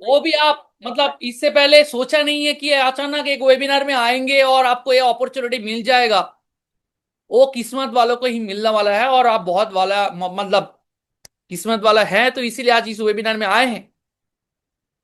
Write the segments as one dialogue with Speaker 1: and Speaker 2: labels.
Speaker 1: वो भी आप मतलब इससे पहले सोचा नहीं है कि अचानक एक वेबिनार में आएंगे और आपको ये अपॉर्चुनिटी मिल जाएगा। वो किस्मत वालों को ही मिलने वाला है, और आप बहुत वाला मतलब किस्मत वाला है, तो इसीलिए आज इस वेबिनार में आए हैं।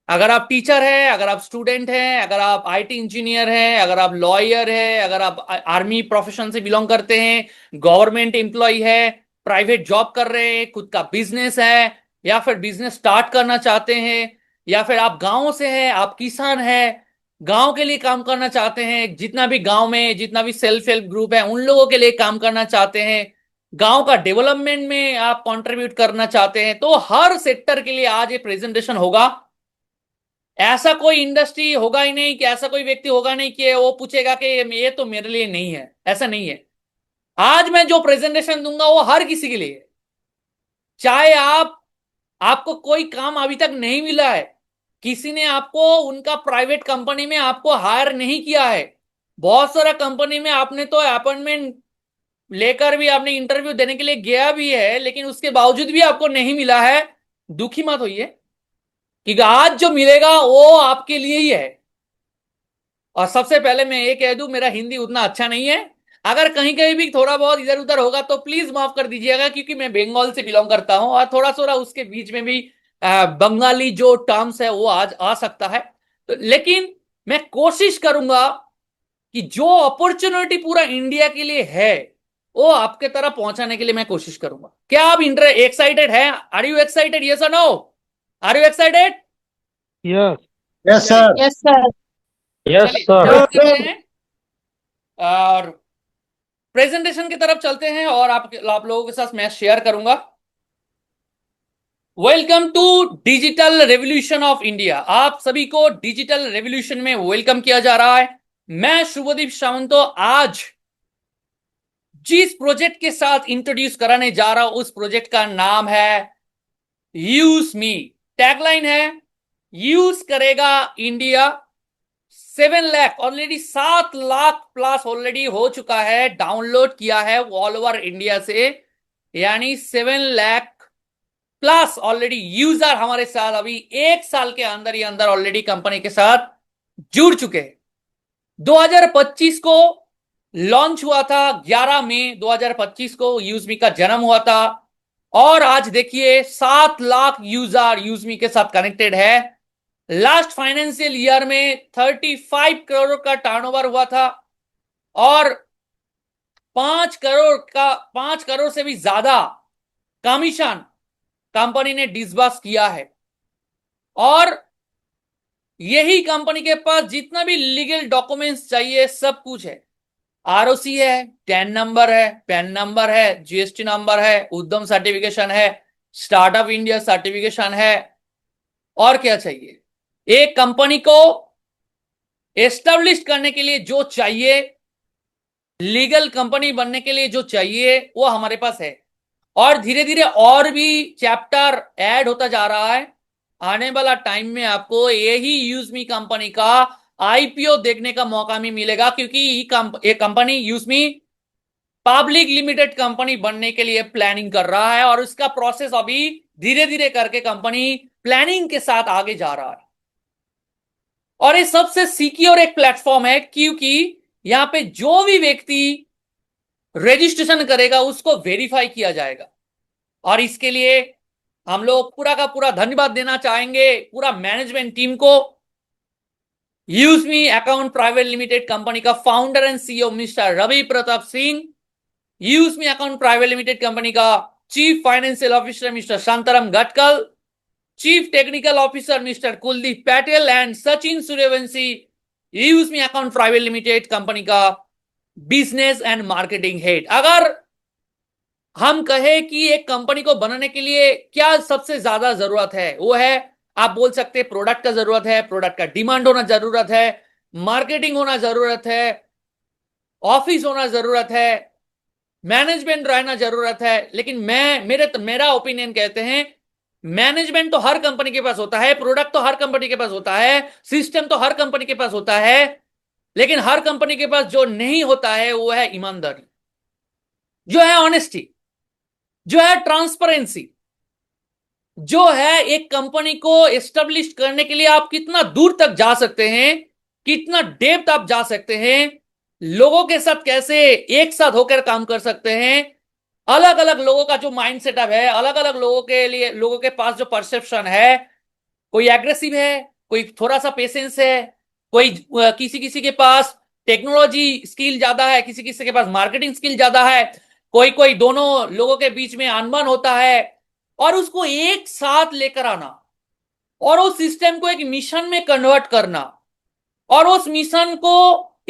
Speaker 1: अगर आप टीचर हैं, अगर आप स्टूडेंट हैं, अगर आप आईटी इंजीनियर हैं, अगर आप लॉयर हैं, अगर आप आर्मी प्रोफेशन से बिलोंग करते हैं, गवर्नमेंट एम्प्लॉय है, प्राइवेट जॉब कर रहे हैं, खुद का बिजनेस है, या फिर बिजनेस स्टार्ट करना चाहते हैं, या फिर आप गांव से हैं, आप किसान हैं, गांव के लिए काम करना चाहते हैं, जितना भी गांव में जितना भी सेल्फ हेल्प ग्रुप है उन लोगों के लिए काम करना चाहते हैं, गांव का डेवलपमेंट में आप कंट्रीब्यूट करना चाहते हैं, तो हर सेक्टर के लिए आज ये प्रेजेंटेशन होगा। ऐसा कोई इंडस्ट्री होगा ही नहीं, कि ऐसा कोई व्यक्ति होगा नहीं कि वो पूछेगा कि ये तो मेरे लिए नहीं है। ऐसा नहीं है। आज मैं जो प्रेजेंटेशन दूंगा वो हर किसी के लिए है। चाहे आपको कोई काम अभी तक नहीं मिला है, किसी ने आपको उनका प्राइवेट कंपनी में आपको हायर नहीं किया है, बहुत सारा कंपनी में आपने तो अपॉइंटमेंट लेकर भी आपने इंटरव्यू देने के लिए गया भी है, लेकिन उसके बावजूद भी आपको नहीं मिला है, दुखी मत होइए, क्योंकि आज जो मिलेगा वो आपके लिए ही है। और सबसे पहले मैं ये कह दूं, मेरा हिंदी उतना अच्छा नहीं है। अगर कहीं कहीं भी थोड़ा बहुत इधर उधर होगा तो प्लीज माफ कर दीजिएगा, क्योंकि मैं बंगाल से बिलोंग करता हूं, और थोड़ा थोड़ा उसके बीच में भी बंगाली जो टर्म्स है वो आज आ सकता है। तो लेकिन मैं कोशिश करूंगा कि जो अपॉर्चुनिटी पूरा इंडिया के लिए है वो आपके तरफ पहुंचाने के लिए मैं कोशिश करूंगा। क्या आप एक्साइटेड है? Are you excited? यस और no? Are you excited?
Speaker 2: Yes.
Speaker 3: Yes
Speaker 1: चलिए,
Speaker 3: सर।
Speaker 4: Yes sir.
Speaker 2: यस
Speaker 1: चलिए
Speaker 2: सर।
Speaker 1: स्टार्ट करते हैं और प्रेजेंटेशन की तरफ चलते हैं, और आप लोगों के साथ मैं शेयर करूंगा। Welcome to digital revolution of India. आप सभी को डिजिटल रेवोल्यूशन में वेलकम किया जा रहा है। मैं शुभदीप सावंतो आज जिस प्रोजेक्ट के साथ इंट्रोड्यूस कराने जा रहा हूं उस प्रोजेक्ट का नाम है यूज मी। टैगलाइन है यूज करेगा India. 7 lakh already, 7 lakh plus already हो चुका है, डाउनलोड किया है ऑल ओवर इंडिया से, यानी 7 लाख प्लस ऑलरेडी यूजर हमारे साथ अभी 1 साल के अंदर ही अंदर ऑलरेडी कंपनी के साथ जुड़ चुके हैं। 2025 को लॉन्च हुआ था, 11 मई 2025 को यूजमी का जन्म हुआ था, और आज देखिए 7 लाख यूजर यूजमी के साथ कनेक्टेड है। लास्ट फाइनेंशियल ईयर में 35 करोड़ का टर्नओवर हुआ था, और 5 करोड़ से भी ज्यादा कमीशन कंपनी ने डिसबर्स किया है। और यही कंपनी के पास जितना भी लीगल डॉक्यूमेंट्स चाहिए सब कुछ है। आरओसी है, टेन नंबर है, पैन नंबर है, जीएसटी नंबर है, उद्यम सर्टिफिकेशन है, स्टार्टअप इंडिया सर्टिफिकेशन है, और क्या चाहिए। एक कंपनी को एस्टेब्लिश करने के लिए जो चाहिए, लीगल कंपनी बनने के लिए जो चाहिए, वो हमारे पास है। और धीरे धीरे और भी चैप्टर ऐड होता जा रहा है। आने वाला टाइम में आपको यही यूजमी कंपनी का आईपीओ देखने का मौका भी मिलेगा, क्योंकि ये कंपनी यूजमी पब्लिक लिमिटेड कंपनी बनने के लिए प्लानिंग कर रहा है, और उसका प्रोसेस अभी धीरे धीरे करके कंपनी प्लानिंग के साथ आगे जा रहा है। और ये सबसे सिक्योर एक प्लेटफॉर्म है, क्योंकि यहां पे जो भी व्यक्ति रजिस्ट्रेशन करेगा उसको वेरीफाई किया जाएगा। और इसके लिए हम लोग पूरा का पूरा धन्यवाद देना चाहेंगे पूरा मैनेजमेंट टीम को। यूजमी अकाउंट प्राइवेट लिमिटेड कंपनी का founder and CEO mister Ravi Pratap Singh, यूजमी अकाउंट प्राइवेट लिमिटेड कंपनी का chief financial officer mister Shantaram Gatkal, chief technical officer mister Kuldeep Patel, and Sachin Suryavanshi, यूजमी अकाउंट प्राइवेट लिमिटेड कंपनी का बिजनेस एंड मार्केटिंग हेड। अगर हम कहें कि एक कंपनी को बनाने के लिए क्या सबसे ज्यादा जरूरत है, वो है, आप बोल सकते हैं प्रोडक्ट का जरूरत है, प्रोडक्ट का डिमांड होना जरूरत है, मार्केटिंग होना जरूरत है, ऑफिस होना जरूरत है, मैनेजमेंट रहना जरूरत है। लेकिन मेरा ओपिनियन कहते हैं मैनेजमेंट तो हर कंपनी के पास होता है, प्रोडक्ट तो हर कंपनी के पास होता है, सिस्टम तो हर कंपनी के पास होता है, लेकिन हर कंपनी के पास जो नहीं होता है वो है ईमानदारी, जो है ऑनेस्टी, जो है ट्रांसपेरेंसी। जो है एक कंपनी को एस्टेब्लिश करने के लिए आप कितना दूर तक जा सकते हैं, कितना डेप्थ आप जा सकते हैं, लोगों के साथ कैसे एक साथ होकर काम कर सकते हैं, अलग अलग लोगों का जो माइंड सेटअप है, अलग अलग लोगों के लिए, लोगों के पास जो परसेप्शन है, कोई एग्रेसिव है, कोई थोड़ा सा पेशेंस है, कोई किसी किसी के पास टेक्नोलॉजी स्किल ज्यादा है, किसी किसी के पास मार्केटिंग स्किल ज्यादा है, कोई कोई दोनों लोगों के बीच में अनबन होता है, और उसको एक साथ लेकर आना और उस सिस्टम को एक मिशन में कन्वर्ट करना और उस मिशन को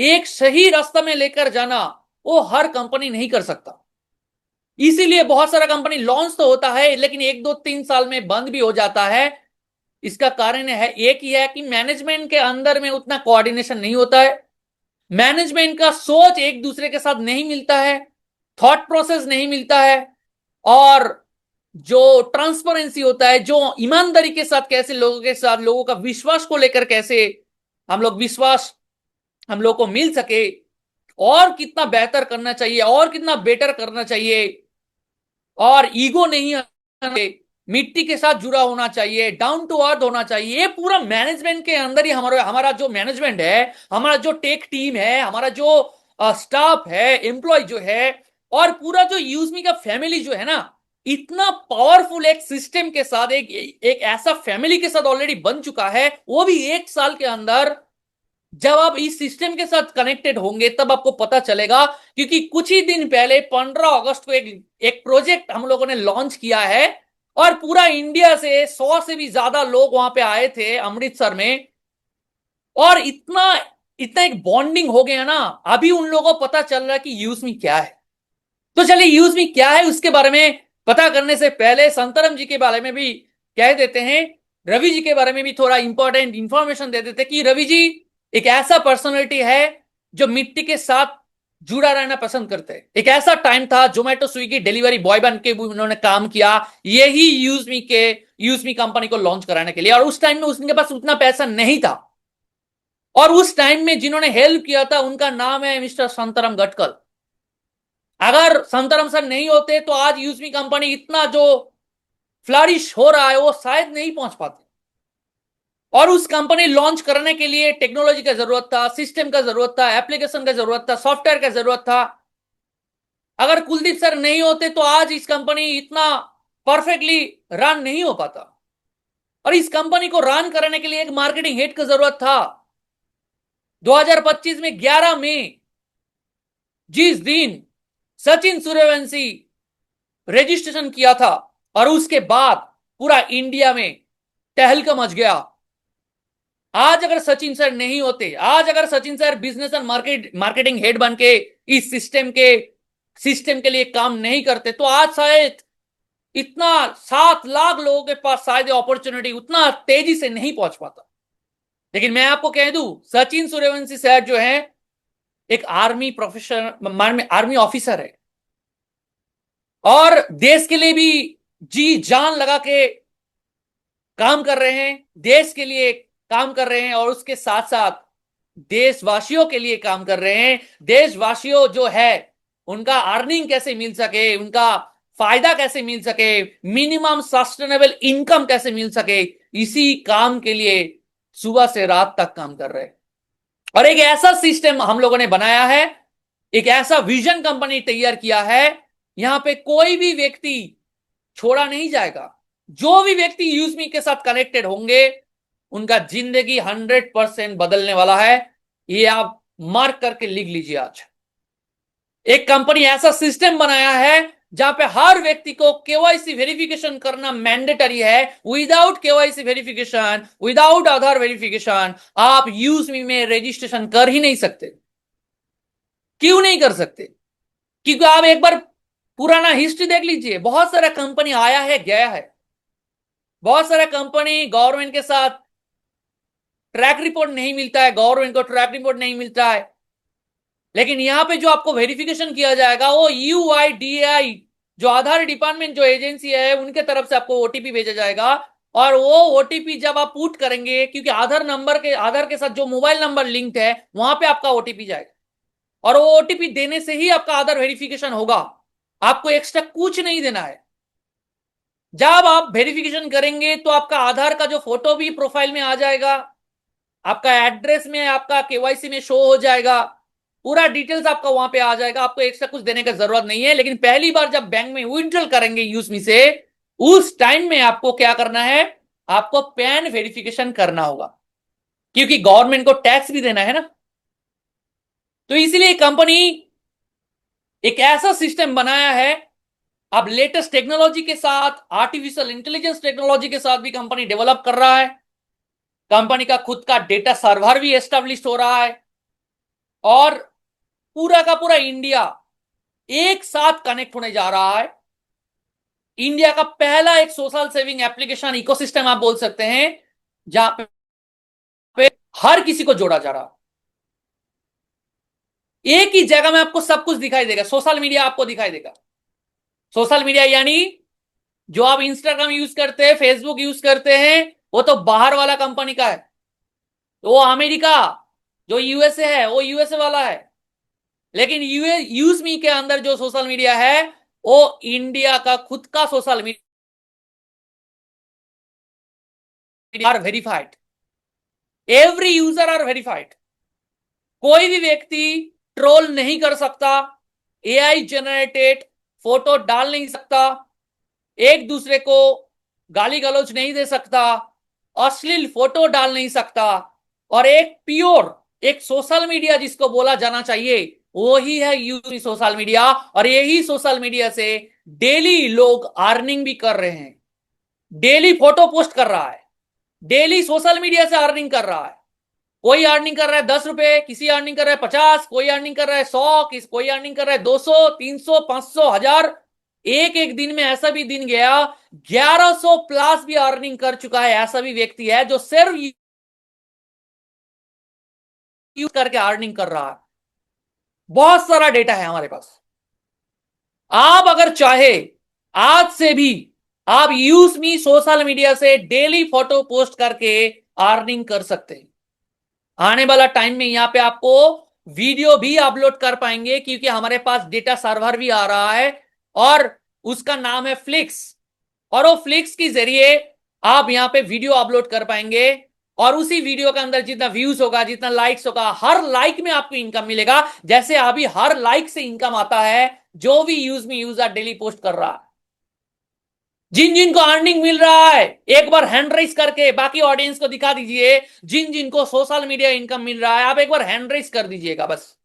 Speaker 1: एक सही रास्ता में लेकर जाना, वो हर कंपनी नहीं कर सकता। इसीलिए बहुत सारा कंपनी लॉन्च तो होता है लेकिन 1 2 3 साल में बंद भी हो जाता है। इसका कारण है एक ही है कि मैनेजमेंट के अंदर में उतना कोऑर्डिनेशन नहीं होता है, मैनेजमेंट का सोच एक दूसरे के साथ नहीं मिलता है, थॉट प्रोसेस नहीं मिलता है, और जो ट्रांसपेरेंसी होता है, जो ईमानदारी के साथ कैसे लोगों के साथ लोगों का विश्वास को लेकर कैसे हम लोग को मिल सके, और कितना बेहतर करना चाहिए और कितना बेटर करना चाहिए, और ईगो नहीं आना, मिट्टी के साथ जुड़ा होना चाहिए, डाउन टू अर्थ होना चाहिए, ये पूरा मैनेजमेंट के अंदर ही हमारा हमारा जो मैनेजमेंट है, हमारा जो टेक टीम है, हमारा जो स्टाफ है, एम्प्लॉय जो है, और पूरा जो यूजमी का फैमिली जो है ना, इतना पावरफुल एक सिस्टम के साथ, एक ऐसा फैमिली के साथ ऑलरेडी बन चुका है, वो भी 1 साल के अंदर। जब आप इस सिस्टम के साथ कनेक्टेड होंगे तब आपको पता चलेगा, क्योंकि कुछ ही दिन पहले 15 अगस्त को एक एक प्रोजेक्ट हम लोगों ने लॉन्च किया है, और पूरा इंडिया से 100 से भी ज्यादा लोग वहां पे आए थे अमृतसर में, और इतना इतना एक बॉन्डिंग हो गया ना, अभी उन लोगों को पता चल रहा है कि यूजमी क्या है। तो चलिए यूजमी क्या है उसके बारे में पता करने से पहले संतरम जी के बारे में भी कह देते हैं, रवि जी के बारे में भी थोड़ा इंपॉर्टेंट इंफॉर्मेशन दे देते हैं कि रवि जी एक ऐसा पर्सनैलिटी है जो मिट्टी के साथ जुड़ा रहना पसंद करते हैं। एक ऐसा टाइम था जोमेटो स्विगी डिलीवरी बॉय बन के भी उन्होंने काम किया, यही यूजमी कंपनी को लॉन्च कराने के लिए, और उस टाइम में उसके पास उतना पैसा नहीं था, और उस टाइम में जिन्होंने हेल्प किया था उनका नाम है मिस्टर संतरम गटकल। अगर संतरम सर नहीं होते तो आज यूजमी कंपनी इतना जो फ्लरिश हो रहा है वो शायद नहीं पहुंच पाते। और उस कंपनी लॉन्च करने के लिए टेक्नोलॉजी का जरूरत था, सिस्टम का जरूरत था, एप्लीकेशन का जरूरत था, सॉफ्टवेयर का जरूरत था। अगर कुलदीप सर नहीं होते तो आज इस कंपनी इतना परफेक्टली रन नहीं हो पाता, और इस कंपनी को रन करने के लिए एक मार्केटिंग हेड की जरूरत था। 2025 में 11 मई, जिस दिन सचिन सूर्यवंशी रजिस्ट्रेशन किया था, और उसके बाद पूरा इंडिया में तहलका मच गया। आज अगर सचिन सर नहीं होते, आज अगर Sachin sir business and marketing head बन के इस सिस्टम के लिए काम नहीं करते तो आज शायद इतना 7 लाख लोगों के पास शायद अपॉर्चुनिटी उतना तेजी से नहीं पहुंच पाता। लेकिन मैं आपको कह दूं, सचिन सूर्यवंशी सर जो है एक आर्मी ऑफिसर है, और देश के लिए भी जी जान लगा के काम कर रहे हैं, देश के लिए काम कर रहे हैं, और उसके साथ साथ देशवासियों के लिए काम कर रहे हैं। देशवासियों जो है उनका अर्निंग कैसे मिल सके, उनका फायदा कैसे मिल सके, मिनिमम सस्टेनेबल इनकम कैसे मिल सके, इसी काम के लिए सुबह से रात तक काम कर रहे हैं। और एक ऐसा सिस्टम हम लोगों ने बनाया है, एक ऐसा विजन कंपनी तैयार किया है, यहां पे कोई भी व्यक्ति छोड़ा नहीं जाएगा। जो भी व्यक्ति यूजमी के साथ कनेक्टेड होंगे उनका जिंदगी 100% बदलने वाला है, ये आप मार्क करके लिख लीजिए। आज एक कंपनी ऐसा सिस्टम बनाया है जहां पे हर व्यक्ति को केवाईसी वेरिफिकेशन करना मैंडेटरी है। विदाउट केवाईसी वेरिफिकेशन, विदाउट आधार वेरिफिकेशन आप यूजमी में रजिस्ट्रेशन कर ही नहीं सकते। क्यों नहीं कर सकते? क्योंकि आप एक बार पुराना हिस्ट्री देख लीजिए, बहुत सारा कंपनी आया है गया है, बहुत सारा कंपनी गवर्नमेंट के साथ ट्रैक रिपोर्ट नहीं मिलता है, गवर्नमेंट को ट्रैक रिपोर्ट नहीं मिलता है, लेकिन यहां पे जो आपको वेरिफिकेशन किया जाएगा वो UIDAI जो आधार डिपार्टमेंट जो एजेंसी है उनके तरफ से आपको ओटीपी भेजा जाएगा, और वो ओटीपी जब आप पुट करेंगे, क्योंकि आधार के साथ जो मोबाइल नंबर लिंक्ड है वहां पे आपका ओटीपी जाएगा, और वो ओटीपी देने से ही आपका आधार वेरिफिकेशन होगा। आपको एक्स्ट्रा कुछ नहीं देना है। जब आप वेरिफिकेशन करेंगे तो आपका आधार का जो फोटो भी प्रोफाइल में आ जाएगा, आपका एड्रेस में, आपका केवाईसी में शो हो जाएगा, पूरा डिटेल्स आपका वहां पे आ जाएगा। आपको एक्स्ट्रा कुछ देने की जरूरत नहीं है। लेकिन पहली बार जब बैंक में विड्रॉल करेंगे यूसमी से, उस टाइम में आपको क्या करना है, आपको पैन वेरिफिकेशन करना होगा, क्योंकि गवर्नमेंट को टैक्स भी देना है ना। तो इसीलिए कंपनी एक ऐसा सिस्टम बनाया है। अब लेटेस्ट टेक्नोलॉजी के साथ, आर्टिफिशियल इंटेलिजेंस टेक्नोलॉजी के साथ भी कंपनी डेवलप कर रहा है। कंपनी का खुद का डेटा सर्वर भी एस्टेब्लिश हो रहा है, और पूरा का पूरा इंडिया एक साथ कनेक्ट होने जा रहा है। इंडिया का पहला एक सोशल सेविंग एप्लीकेशन इकोसिस्टम आप बोल सकते हैं, जहां पे हर किसी को जोड़ा जा रहा है। एक ही जगह में आपको सब कुछ दिखाई देगा। सोशल मीडिया आपको दिखाई देगा। सोशल मीडिया यानी जो आप इंस्टाग्राम यूज करते हैं, फेसबुक यूज करते हैं, वो तो बाहर वाला कंपनी का है। तो वो अमेरिका, जो यूएसए है, वो यूएसए वाला है। लेकिन यूज मी के अंदर जो सोशल मीडिया है, वो इंडिया का खुद का social media are verified. Every user are verified. कोई भी व्यक्ति ट्रोल नहीं कर सकता, एआई जनरेटेड फोटो डाल नहीं सकता, एक दूसरे को गाली गलौज नहीं दे सकता, अश्लील फोटो डाल नहीं सकता। और एक प्योर, एक सोशल मीडिया जिसको बोला जाना चाहिए, वो ही है यूज सोशल मीडिया। और यही सोशल मीडिया से डेली लोग अर्निंग भी कर रहे हैं। डेली फोटो पोस्ट कर रहा है, डेली सोशल मीडिया से अर्निंग कर रहा है। कोई अर्निंग कर रहा है 10 रुपए, किसी अर्निंग कर रहा है 50, कोई अर्निंग कर रहा है 100, कोई अर्निंग कर रहा है 200, 300, 500, 1000। एक एक दिन में ऐसा भी दिन गया 1100 प्लस भी अर्निंग कर चुका है। ऐसा भी व्यक्ति है जो सिर्फ यूज करके अर्निंग कर रहा है। बहुत सारा डेटा है हमारे पास। आप अगर चाहे, आज से भी आप यूज मी सोशल मीडिया से डेली फोटो पोस्ट करके अर्निंग कर सकते हैं। आने वाला टाइम में यहां पे आपको वीडियो भी अपलोड कर पाएंगे, क्योंकि हमारे पास डेटा सर्वर भी आ रहा है, और उसका नाम है फ्लिक्स। और वो फ्लिक्स के जरिए आप यहां पे वीडियो अपलोड कर पाएंगे, और उसी वीडियो के अंदर जितना व्यूज होगा, जितना लाइक्स होगा, हर लाइक में आपको इनकम मिलेगा। जैसे अभी हर लाइक से इनकम आता है जो भी यूज में यूजर डेली पोस्ट कर रहा है। जिन जिन को अर्निंग मिल रहा है, एक बार हैंड रेस करके बाकी ऑडियंस को दिखा दीजिए। जिन जिन को सोशल मीडिया इनकम मिल रहा है, आप एक बार हैंड रेस कर दीजिएगा बस।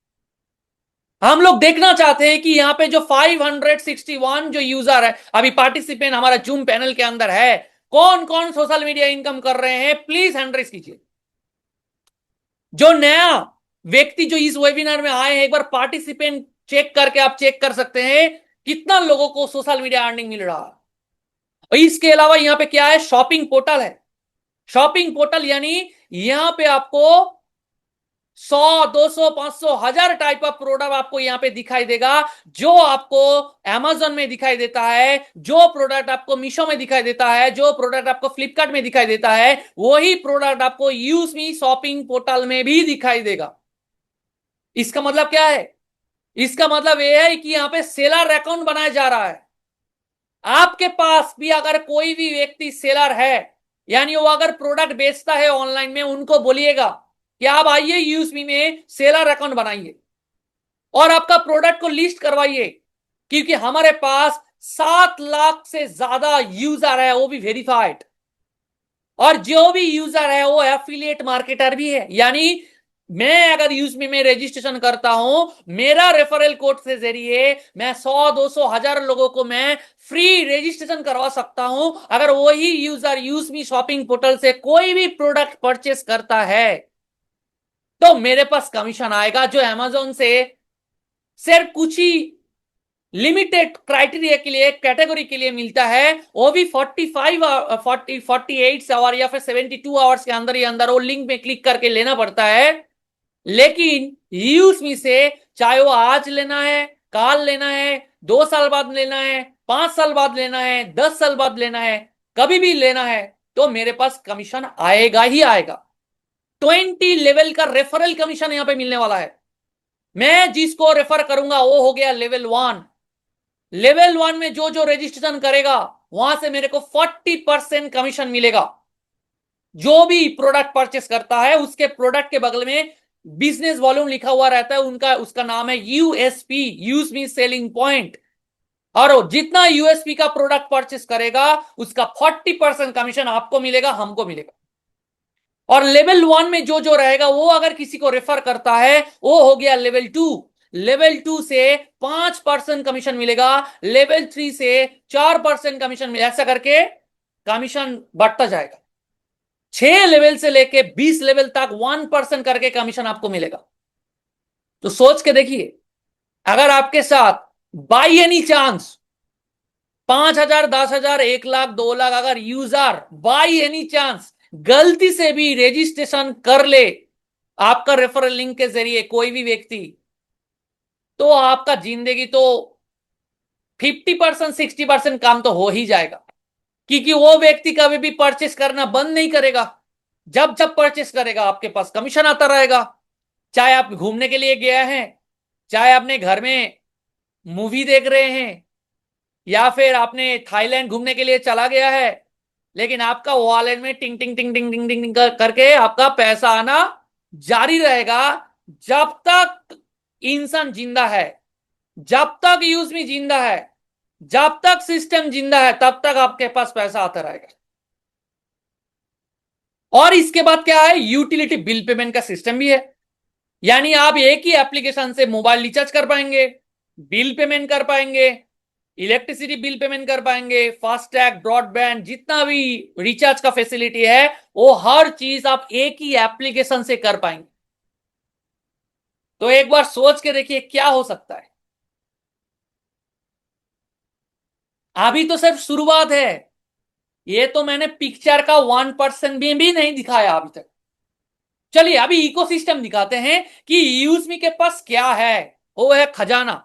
Speaker 1: हम लोग देखना चाहते हैं कि यहां पे जो 561 जो यूजर है, अभी पार्टिसिपेंट हमारा जूम पैनल के अंदर है, कौन कौन सोशल मीडिया इनकम कर रहे हैं, प्लीज हैंड रेस कीजिए। जो नया व्यक्ति जो इस वेबिनार में आए हैं, एक बार पार्टिसिपेंट चेक करके आप चेक कर सकते हैं कितना लोगों को सोशल मीडिया अर्निंग मिल रहा है। और इसके अलावा यहां पे क्या है, शॉपिंग पोर्टल है। शॉपिंग पोर्टल यानी यहां पे आपको 100, 200, 500, 1000 टाइप ऑफ प्रोडक्ट आपको यहां पे दिखाई देगा। जो आपको अमेजन में दिखाई देता है, जो प्रोडक्ट आपको मीशो में दिखाई देता है, जो प्रोडक्ट आपको फ्लिपकार्ट में दिखाई देता है, वही प्रोडक्ट आपको यूज मी शॉपिंग पोर्टल में भी दिखाई देगा। इसका मतलब क्या है? इसका मतलब यह है कि यहां पे सेलर अकाउंट बनाया जा रहा है। आपके पास भी अगर कोई भी व्यक्ति सेलर है, यानी वो अगर प्रोडक्ट बेचता है ऑनलाइन में, उनको बोलिएगा कि आप आइए यूएसबी में सेलर अकाउंट बनाइए और आपका प्रोडक्ट को लिस्ट करवाइए, क्योंकि हमारे पास 7 लाख से ज्यादा यूजर है, वो भी वेरीफाइड। और जो भी यूजर है वो एफिलिएट मार्केटर भी है। यानी मैं अगर यूजमी में रजिस्ट्रेशन करता हूं, मेरा रेफरल कोड से जरिए मैं 100, 200, 1000 लोगों को मैं फ्री रजिस्ट्रेशन करवा सकता हूं। अगर वही यूजर यूजमी शॉपिंग पोर्टल से कोई भी प्रोडक्ट परचेस करता है, तो मेरे पास कमीशन आएगा, जो अमेजोन से सिर्फ कुछ ही लिमिटेड क्राइटेरिया के लिए, कैटेगरी के लिए मिलता है। वो भी 48 आवर या फिर 72 आवर्स के अंदर ही अंदर वो लिंक में क्लिक करके लेना पड़ता है। लेकिन यूज से चाहे वो आज लेना है, काल लेना है, 2 साल बाद लेना है, 5 साल बाद लेना है, 10 साल बाद लेना है, कभी भी लेना है, तो मेरे पास कमीशन आएगा ही आएगा। 20 लेवल का रेफरल कमीशन यहां पे मिलने वाला है। मैं जिसको रेफर करूंगा वो हो गया लेवल 1। लेवल 1 में जो जो रजिस्ट्रेशन करेगा, वहां से मेरे को 40% कमीशन मिलेगा। जो भी प्रोडक्ट परचेस करता है उसके प्रोडक्ट के बगल में बिजनेस वॉल्यूम लिखा हुआ रहता है, उनका उसका नाम है यूएसपी, यूएसपी सेलिंग पॉइंट। और जितना यूएसपी का प्रोडक्ट परचेस करेगा उसका 40% कमीशन आपको मिलेगा, हमको मिलेगा। और लेवल 1 में जो जो रहेगा वो अगर किसी को रेफर करता है वो हो गया लेवल 2। लेवल 2 से 5% कमीशन मिलेगा, लेवल 3 से 4% कमीशन मिलेगा, ऐसा करके कमीशन बढ़ता जाएगा। 6 लेवल से लेके 20 लेवल तक 1% करके कमीशन आपको मिलेगा। तो सोच के देखिए, अगर आपके साथ by any chance 5,000, 10,000, 1 lakh, 2 lakh अगर यूजर बाई एनी चांस गलती से भी रजिस्ट्रेशन कर ले आपका रेफरल लिंक के जरिए कोई भी व्यक्ति, तो आपका जिंदगी तो 50%, 60% काम तो हो ही जाएगा। क्योंकि वो व्यक्ति कभी भी परचेस करना बंद नहीं करेगा। जब जब परचेस करेगा आपके पास कमीशन आता रहेगा। चाहे आप घूमने के लिए गए हैं, चाहे अपने घर में मूवी देख रहे हैं, या फिर आपने थाईलैंड घूमने के लिए चला गया है, लेकिन आपका वॉलेट में टिंग टिंग टिंग टिंग टिंग टिंग टिंग करके आपका पैसा आना जारी रहेगा। जब तक इंसान जिंदा है, जब तक यूज में जिंदा है, जब तक सिस्टम जिंदा है, तब तक आपके पास पैसा आता रहेगा। और इसके बाद क्या है, यूटिलिटी बिल पेमेंट का सिस्टम भी है। यानी आप एक ही एप्लीकेशन से मोबाइल रिचार्ज कर पाएंगे, बिल पेमेंट कर पाएंगे, इलेक्ट्रिसिटी बिल पेमेंट कर पाएंगे, फास्टैग, ब्रॉडबैंड, जितना भी रिचार्ज का फैसिलिटी है वो हर चीज आप एक ही एप्लीकेशन से कर पाएंगे। तो एक बार सोच के देखिए क्या हो सकता है। अभी तो सिर्फ शुरुआत है। ये तो मैंने पिक्चर का 1% भी नहीं दिखाया अभी तक। चलिए अभी इकोसिस्टम दिखाते हैं कि यूजमी के पास क्या है। वो है खजाना।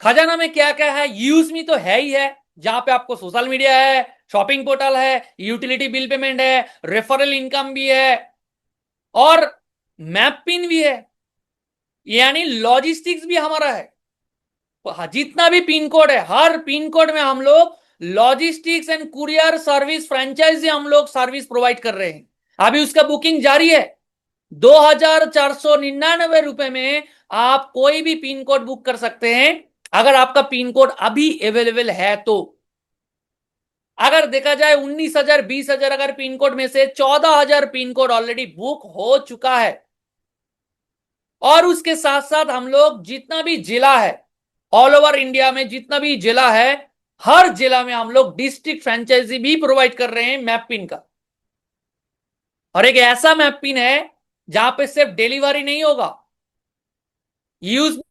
Speaker 1: खजाना में क्या क्या है, यूजमी तो है ही है, जहां पे आपको सोशल मीडिया है, शॉपिंग पोर्टल है, यूटिलिटी बिल पेमेंट है, रेफरल इनकम भी है, और मैप पिन भी है। यानी लॉजिस्टिक्स भी हमारा है। जितना भी पिन कोड है, हर पिन कोड में हम लोग logistics and courier service franchisee हम लोग सर्विस प्रोवाइड कर रहे हैं। अभी उसका बुकिंग जारी है। 2,499 में आप कोई भी पिन कोड बुक कर सकते हैं, अगर आपका पिन कोड अभी अवेलेबल है तो। अगर देखा जाए 19,000, 20,000 अगर पिन कोड में से 14,000 पिन कोड ऑलरेडी बुक हो चुका है। और उसके साथ साथ हम लोग जितना भी जिला है, ऑल ओवर इंडिया में जितना भी जिला है, हर जिला में हम लोग डिस्ट्रिक्ट फ्रेंचाइजी भी प्रोवाइड कर रहे हैं मैप पिन का। और एक ऐसा मैप पिन है जहां पे सिर्फ डिलीवरी नहीं होगा, यूज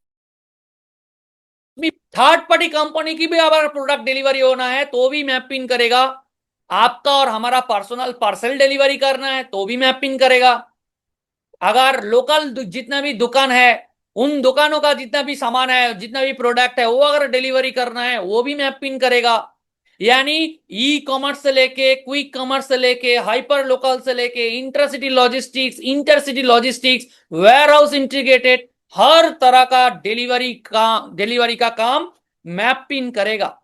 Speaker 1: थर्ड पार्टी कंपनी की भी अगर प्रोडक्ट डिलीवरी होना है तो भी मैप पिन करेगा। आपका और हमारा पर्सनल पार्सल डिलीवरी करना है तो भी मैप पिन करेगा। अगर लोकल जितना भी दुकान है, उन दुकानों का जितना भी सामान है, जितना भी प्रोडक्ट है, वो अगर डिलीवरी करना है वो भी मैप पिन करेगा। यानी ई कॉमर्स से लेके, क्विक कॉमर्स से लेके, हाइपर लोकल से लेके, intercity logistics, warehouse integrated, हर तरह का डिलीवरी का काम मैप पिन करेगा।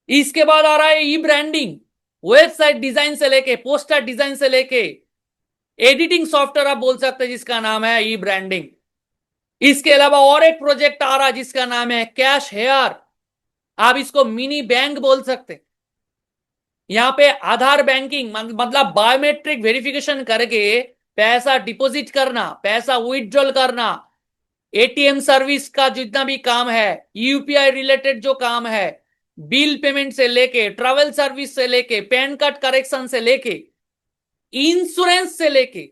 Speaker 1: इसके बाद आ रहा है ई ब्रांडिंग। वेबसाइट डिजाइन से लेके, पोस्टर डिजाइन से लेके, एडिटिंग सॉफ्टवेयर आप बोल सकते हैं जिसका नाम है ई ब्रांडिंग। इसके अलावा और एक प्रोजेक्ट आ रहा है जिसका नाम है कैश हेयर। आप इसको मिनी बैंक बोल सकते हैं। यहां पे आधार बैंकिंग मतलब बायोमेट्रिक वेरिफिकेशन करके पैसा डिपॉजिट करना, पैसा विड्रॉल करना, एटीएम सर्विस का जितना भी काम है, यूपीआई रिलेटेड जो काम है, बिल पेमेंट से लेके, ट्रैवल सर्विस से लेके, पैन कार्ड करेक्शन से लेके, इंश्योरेंस से लेके,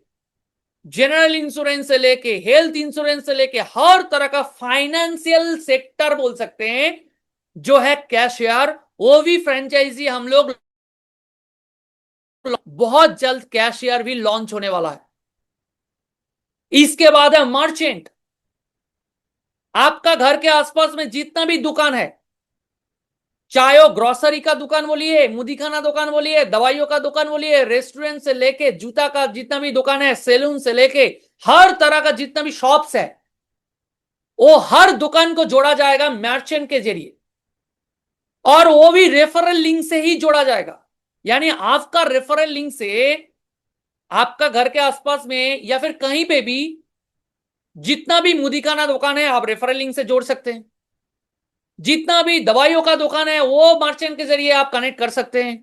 Speaker 1: जनरल इंश्योरेंस से लेके, हेल्थ इंश्योरेंस से लेके, हर तरह का फाइनेंशियल सेक्टर बोल सकते हैं जो है कैशियर, वो भी फ्रेंचाइजी हम लोग बहुत जल्द कैशियर भी लॉन्च होने वाला है। इसके बाद है मर्चेंट। आपका घर के आसपास में जितना भी दुकान है, चाहे वो ग्रोसरी का दुकान बोलिए, मुदीखाना दुकान बोलिए, दवाइयों का दुकान बोलिए, रेस्टोरेंट से लेके जूता का जितना भी दुकान है, सैलून से लेके हर तरह का जितना भी शॉप्स है, वो हर दुकान को जोड़ा जाएगा मर्चेंट के जरिए। और वो भी रेफरल लिंक से ही जोड़ा जाएगा। यानी आपका रेफरल लिंक से आपका घर के आसपास में या फिर कहीं पे भी जितना भी मुदीखाना दुकान है आप रेफरल लिंक से जोड़ सकते हैं। जितना भी दवाइयों का दुकान है वो मर्चेंट के जरिए आप कनेक्ट कर सकते हैं।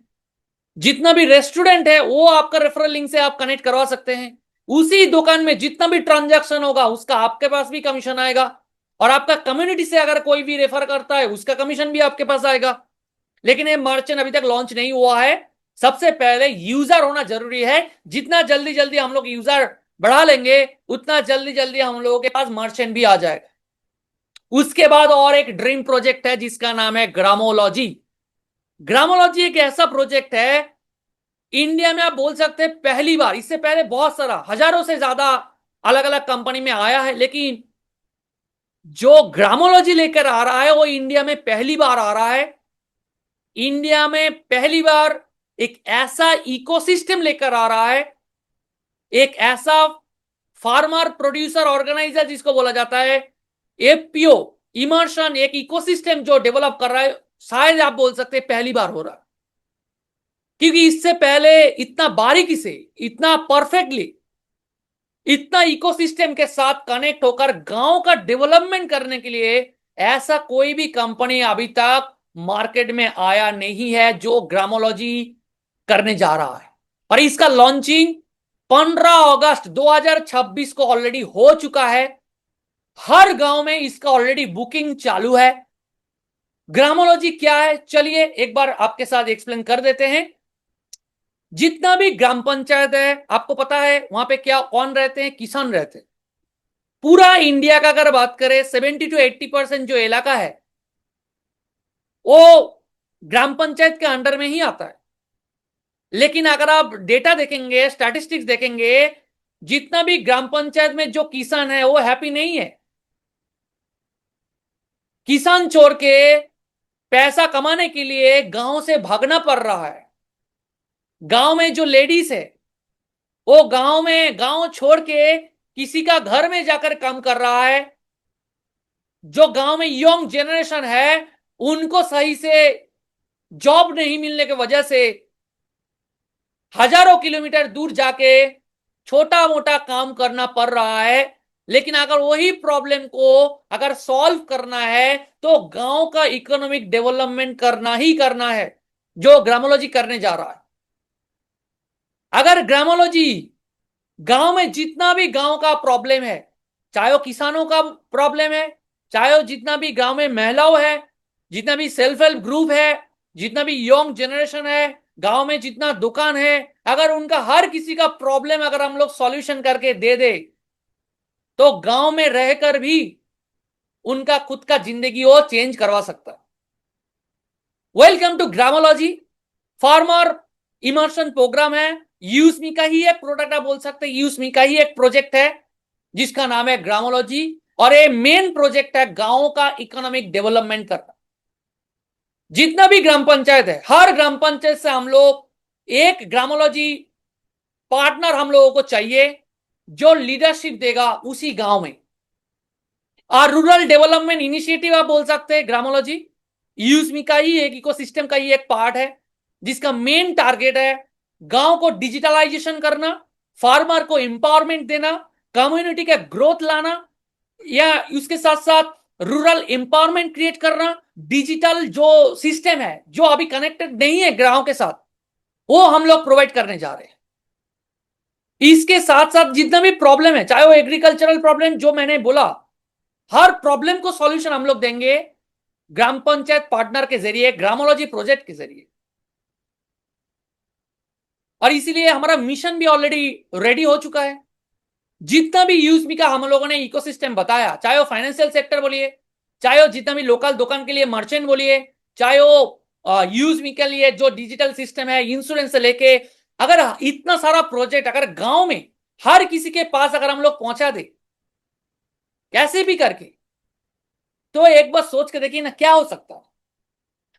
Speaker 1: जितना भी रेस्टोरेंट है वो आपका रेफरल लिंक से आप कनेक्ट करवा सकते हैं। उसी दुकान में जितना भी ट्रांजैक्शन होगा उसका आपके पास भी कमीशन आएगा। और आपका कम्युनिटी से अगर कोई भी रेफर करता है उसका कमीशन भी आपके पास आएगा। लेकिन ये मर्चेंट अभी तक लॉन्च नहीं हुआ है। सबसे पहले यूजर होना जरूरी है। जितना जल्दी जल्दी हम लोग यूजर बढ़ा लेंगे उतना जल्दी जल्दी हम लोगों के पास मर्चेंट भी आ जाएगा। उसके बाद और एक ड्रीम प्रोजेक्ट है जिसका नाम है ग्रामोलॉजी। ग्रामोलॉजी एक ऐसा प्रोजेक्ट है इंडिया में, आप बोल सकते हैं पहली बार। इससे पहले बहुत सारा हजारों से ज्यादा अलग अलग कंपनी में आया है, लेकिन जो ग्रामोलॉजी लेकर आ रहा है वो इंडिया में पहली बार आ रहा है। इंडिया में पहली बार एक ऐसा इकोसिस्टम लेकर आ रहा है, एक ऐसा फार्मर प्रोड्यूसर ऑर्गेनाइजर जिसको बोला जाता है एफपीओ, इमर्शन, एक इकोसिस्टम जो डेवलप कर रहा है। शायद आप बोल सकते हैं पहली बार हो रहा है, क्योंकि इससे पहले इतना बारीकी से, इतना परफेक्टली, इतना इकोसिस्टम के साथ कनेक्ट होकर गांव का डेवलपमेंट करने के लिए ऐसा कोई भी कंपनी अभी तक मार्केट में आया नहीं है जो ग्रामोलॉजी करने जा रहा है। और इसका लॉन्चिंग 15 अगस्त 2026 को ऑलरेडी हो चुका है। हर गांव में इसका ऑलरेडी बुकिंग चालू है। ग्रामोलॉजी क्या है चलिए एक बार आपके साथ एक्सप्लेन कर देते हैं। जितना भी ग्राम पंचायत है आपको पता है वहां पे क्या कौन रहते हैं, किसान रहते हैं। पूरा इंडिया का अगर बात करें 70 to 80% जो इलाका है वो ग्राम पंचायत के अंडर में ही आता है। लेकिन अगर आप डेटा देखेंगे, स्टैटिस्टिक्स देखेंगे, जितना भी ग्राम पंचायत में जो किसान है वो हैप्पी नहीं है। किसान छोड़ के पैसा कमाने के लिए गांव से भागना पड़ रहा है। गांव में जो लेडीज है वो गांव में गांव छोड़ के किसी का घर में जाकर काम कर रहा है। जो गांव में यंग जनरेशन है उनको सही से जॉब नहीं मिलने की वजह से हजारों किलोमीटर दूर जाके छोटा मोटा काम करना पड़ रहा है। लेकिन अगर वही प्रॉब्लम को अगर सॉल्व करना है तो गांव का इकोनॉमिक डेवलपमेंट करना ही करना है, जो ग्रामोलॉजी करने जा रहा है। अगर ग्रामोलॉजी गांव में जितना भी गांव का प्रॉब्लम है, चाहे वो किसानों का प्रॉब्लम है, चाहे वो जितना भी गांव में महिलाओं है, जितना भी सेल्फ हेल्प ग्रुप है, जितना भी यंग जनरेशन है, गांव में जितना दुकान है, अगर उनका हर किसी का प्रॉब्लम अगर हम लोग सॉल्यूशन करके दे दे तो गांव में रहकर भी उनका खुद का जिंदगी वो चेंज करवा सकता है। Welcome to Gramology farmer immersion program है। यूएसमी का ही एक प्रोडक्ट आप बोल सकते हैं, यूएसमी का ही एक प्रोजेक्ट है जिसका नाम है ग्रामोलॉजी। और ये मेन प्रोजेक्ट है गांवों का इकोनॉमिक डेवलपमेंट करना। जितना भी ग्राम पंचायत है हर ग्राम पंचायत से हम लोग एक ग्रामोलॉजी पार्टनर हम लोगों को चाहिए जो लीडरशिप देगा उसी गांव में। और रूरल डेवलपमेंट इनिशिएटिव आप बोल सकते हैं ग्रामोलॉजी यूएसमी का ही एक इकोसिस्टम का ही एक पार्ट है जिसका मेन टारगेट है गांव को डिजिटलाइजेशन करना, फार्मर को एम्पावरमेंट देना, कम्युनिटी का ग्रोथ लाना, या उसके साथ साथ रूरल एम्पावरमेंट क्रिएट करना। डिजिटल जो सिस्टम है जो अभी कनेक्टेड नहीं है ग्रामों के साथ वो हम लोग प्रोवाइड करने जा रहे हैं। इसके साथ साथ जितना भी प्रॉब्लम है, चाहे वो एग्रीकल्चरल प्रॉब्लम जो मैंने बोला, हर प्रॉब्लम को सॉल्यूशन हम लोग देंगे ग्राम पंचायत पार्टनर के जरिए, ग्रामोलॉजी प्रोजेक्ट के जरिए। और इसीलिए हमारा मिशन भी ऑलरेडी रेडी हो चुका है। जितना भी यूएसबी का हम लोगों ने इकोसिस्टम बताया, चाहे वो फाइनेंशियल सेक्टर बोलिए, चाहे वो जितना भी लोकल दुकान के लिए मर्चेंट बोलिए, चाहे वो यूएसबी के लिए जो डिजिटल सिस्टम है, इंश्योरेंस से लेके, अगर इतना सारा प्रोजेक्ट अगर गांव में हर किसी के पास अगर हम लोग पहुंचा दे कैसे भी करके, तो एक बार सोच के देखिए ना क्या हो सकता है।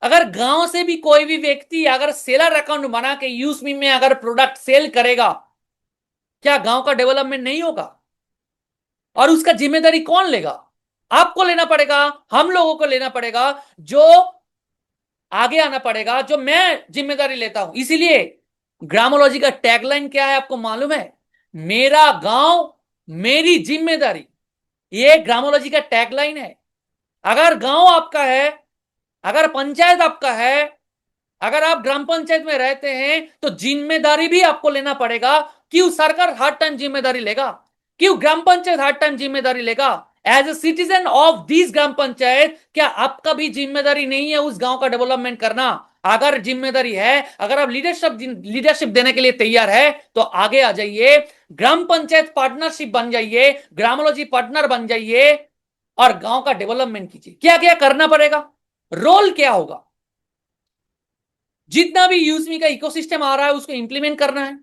Speaker 1: अगर गांव से भी कोई भी व्यक्ति अगर सेलर अकाउंट बना के यूएसबी में अगर प्रोडक्ट सेल करेगा, क्या गांव का डेवलपमेंट नहीं होगा? और उसका जिम्मेदारी कौन लेगा? आपको लेना पड़ेगा, हम लोगों को लेना पड़ेगा, जो आगे आना पड़ेगा, जो मैं जिम्मेदारी लेता हूं। इसीलिए ग्रामोलॉजी का टैगलाइन क्या है आपको मालूम है? मेरा गांव मेरी जिम्मेदारी। ये ग्रामोलॉजी का टैगलाइन है। अगर गांव आपका है, अगर पंचायत आपका है, अगर आप ग्राम पंचायत में रहते हैं, तो जिम्मेदारी भी आपको लेना पड़ेगा। क्यों सरकार हर टाइम जिम्मेदारी लेगा? क्यों ग्राम पंचायत हर टाइम जिम्मेदारी लेगा? As a citizen of this gram panchayat, क्या आपका भी जिम्मेदारी नहीं है उस गांव का डेवलपमेंट करना? अगर जिम्मेदारी है, अगर आप लीडरशिप देने के लिए तैयार है, तो आगे आ जाइए, ग्राम पंचायत पार्टनरशिप बन जाइए, ग्रामोलॉजी पार्टनर बन जाइए और गांव का डेवलपमेंट कीजिए। क्या क्या करना पड़ेगा? रोल क्या होगा? जितना भी यूजमी का इकोसिस्टम आ रहा है उसको इंप्लीमेंट करना है।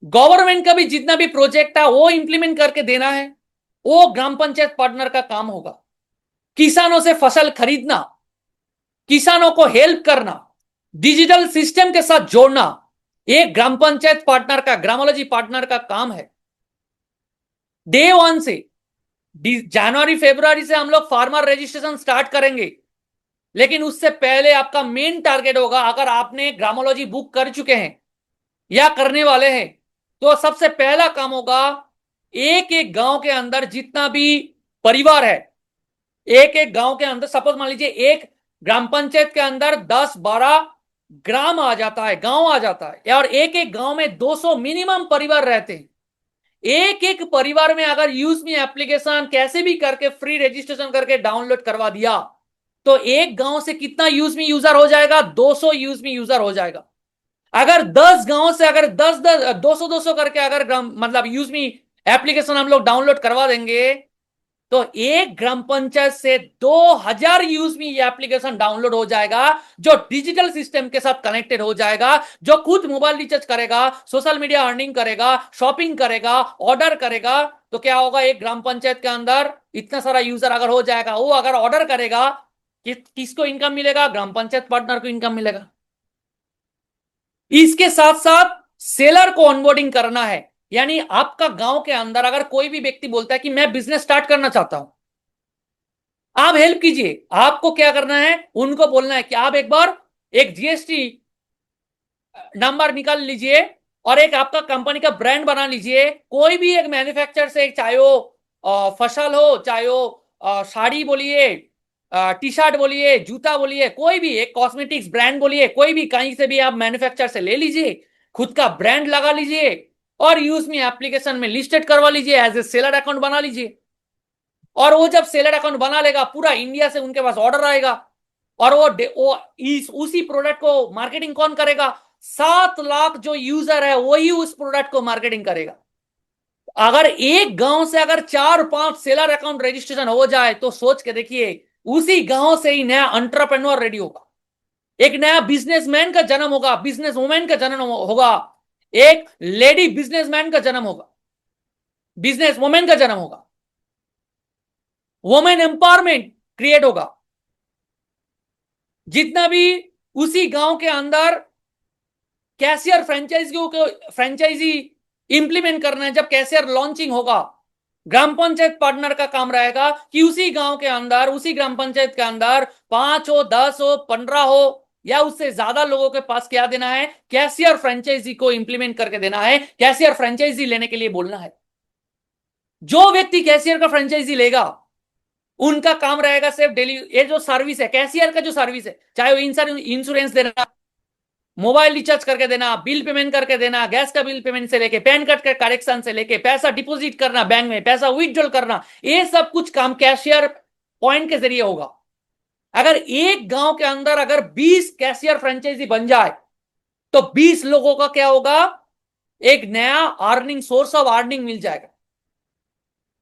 Speaker 1: गवर्नमेंट का भी जितना भी प्रोजेक्ट है वो इंप्लीमेंट करके देना है। वो ग्राम पंचायत पार्टनर का काम होगा। किसानों से फसल खरीदना, किसानों को हेल्प करना, डिजिटल सिस्टम के साथ जोड़ना, एक ग्राम पंचायत पार्टनर का, ग्रामोलॉजी पार्टनर का काम है। डे वन से, जनवरी फरवरी से हम लोग फार्मर रजिस्ट्रेशन स्टार्ट करेंगे। लेकिन उससे पहले आपका मेन टारगेट होगा, अगर आपने ग्रामोलॉजी बुक कर चुके हैं या करने वाले हैं, तो सबसे पहला काम होगा, एक एक गांव के अंदर जितना भी परिवार है, एक एक गांव के अंदर, सपोज मान लीजिए एक ग्राम पंचायत के अंदर 10-12 ग्राम आ जाता है, गांव आ जाता है, और एक एक गांव में 200 मिनिमम परिवार रहते हैं। एक एक परिवार में अगर यूज मी एप्लीकेशन कैसे भी करके फ्री रजिस्ट्रेशन करके डाउनलोड करवा दिया, तो एक गांव से कितना यूज मी यूजर हो जाएगा? 200 यूज मी यूजर हो जाएगा। अगर 10 गांव से अगर 10-10 200-200 करके अगर ग्राम मतलब यूज मी एप्लीकेशन हम लोग डाउनलोड करवा देंगे, तो एक ग्राम पंचायत से 2000 यूज मी एप्लीकेशन डाउनलोड हो जाएगा, जो डिजिटल सिस्टम के साथ कनेक्टेड हो जाएगा, जो खुद मोबाइल रिचार्ज करेगा, सोशल मीडिया अर्निंग करेगा, शॉपिंग करेगा, ऑर्डर करेगा। तो क्या होगा, एक ग्राम पंचायत के अंदर इतना सारा यूजर अगर हो जाएगा, वो अगर ऑर्डर करेगा, किसको इनकम मिलेगा? ग्राम पंचायत पार्टनर को इनकम मिलेगा। इसके साथ साथ सेलर को ऑनबोर्डिंग करना है। यानी आपका गांव के अंदर अगर कोई भी व्यक्ति बोलता है कि मैं बिजनेस स्टार्ट करना चाहता हूं, आप हेल्प कीजिए। आपको क्या करना है, उनको बोलना है कि आप एक बार एक जीएसटी नंबर निकाल लीजिए और एक आपका कंपनी का ब्रांड बना लीजिए। कोई भी एक मैन्युफैक्चर से, चाहे वो फसल हो, चाहे वो साड़ी बोलिए, टी शर्ट बोलिए, जूता बोलिए, कोई भी एक कॉस्मेटिक्स ब्रांड बोलिए, कोई भी कहीं से भी आप मैन्युफैक्चर से ले लीजिए, खुद का ब्रांड लगा लीजिए और यूज मी एप्लीकेशन में लिस्टेड करवा लीजिए, एज ए सेलर अकाउंट बना लीजिए। और वो जब सेलर अकाउंट बना लेगा, पूरा इंडिया से उनके पास ऑर्डर आएगा, और वो उसी प्रोडक्ट को मार्केटिंग कौन करेगा? 7 लाख जो यूजर है वही उस प्रोडक्ट को मार्केटिंग करेगा। अगर एक गांव से अगर 4-5 सेलर अकाउंट रजिस्ट्रेशन हो जाए, तो सोच के देखिए, उसी गांव से ही नया एंटरप्रेन्योर रेडी होगा, एक नया बिजनेसमैन का जन्म होगा, बिजनेस वुमेन का जन्म होगा, एक लेडी बिजनेसमैन का जन्म होगा, बिजनेस वुमेन का जन्म होगा, वुमेन एम्पावरमेंट क्रिएट होगा। जितना भी उसी गांव के अंदर कैशियर फ्रेंचाइजी इंप्लीमेंट करना है, जब कैशियर लॉन्चिंग होगा, ग्राम पंचायत पार्टनर का काम रहेगा कि उसी गांव के अंदर, उसी ग्राम पंचायत के अंदर 5 हो, 10 हो, 15 हो या उससे ज्यादा लोगों के पास क्या देना है? कैशियर फ्रेंचाइजी को इंप्लीमेंट करके देना है, कैशियर फ्रेंचाइजी लेने के लिए बोलना है। जो व्यक्ति कैशियर का फ्रेंचाइजी लेगा, उनका काम रहेगा सिर्फ डेली, ये जो सर्विस है कैशियर का, जो सर्विस है, चाहे वो इंश्योरेंस देना, मोबाइल रिचार्ज करके देना, बिल पेमेंट करके देना, गैस का बिल पेमेंट से लेके पैन कार्ड के करेक्शन से लेके पैसा डिपॉजिट करना बैंक में, पैसा विथड्रॉल करना, ये सब कुछ काम कैशियर पॉइंट के जरिए होगा। अगर एक गांव के अंदर अगर 20 कैशियर फ्रेंचाइजी बन जाए, तो 20 लोगों का क्या होगा? एक नया अर्निंग, सोर्स ऑफ अर्निंग मिल जाएगा।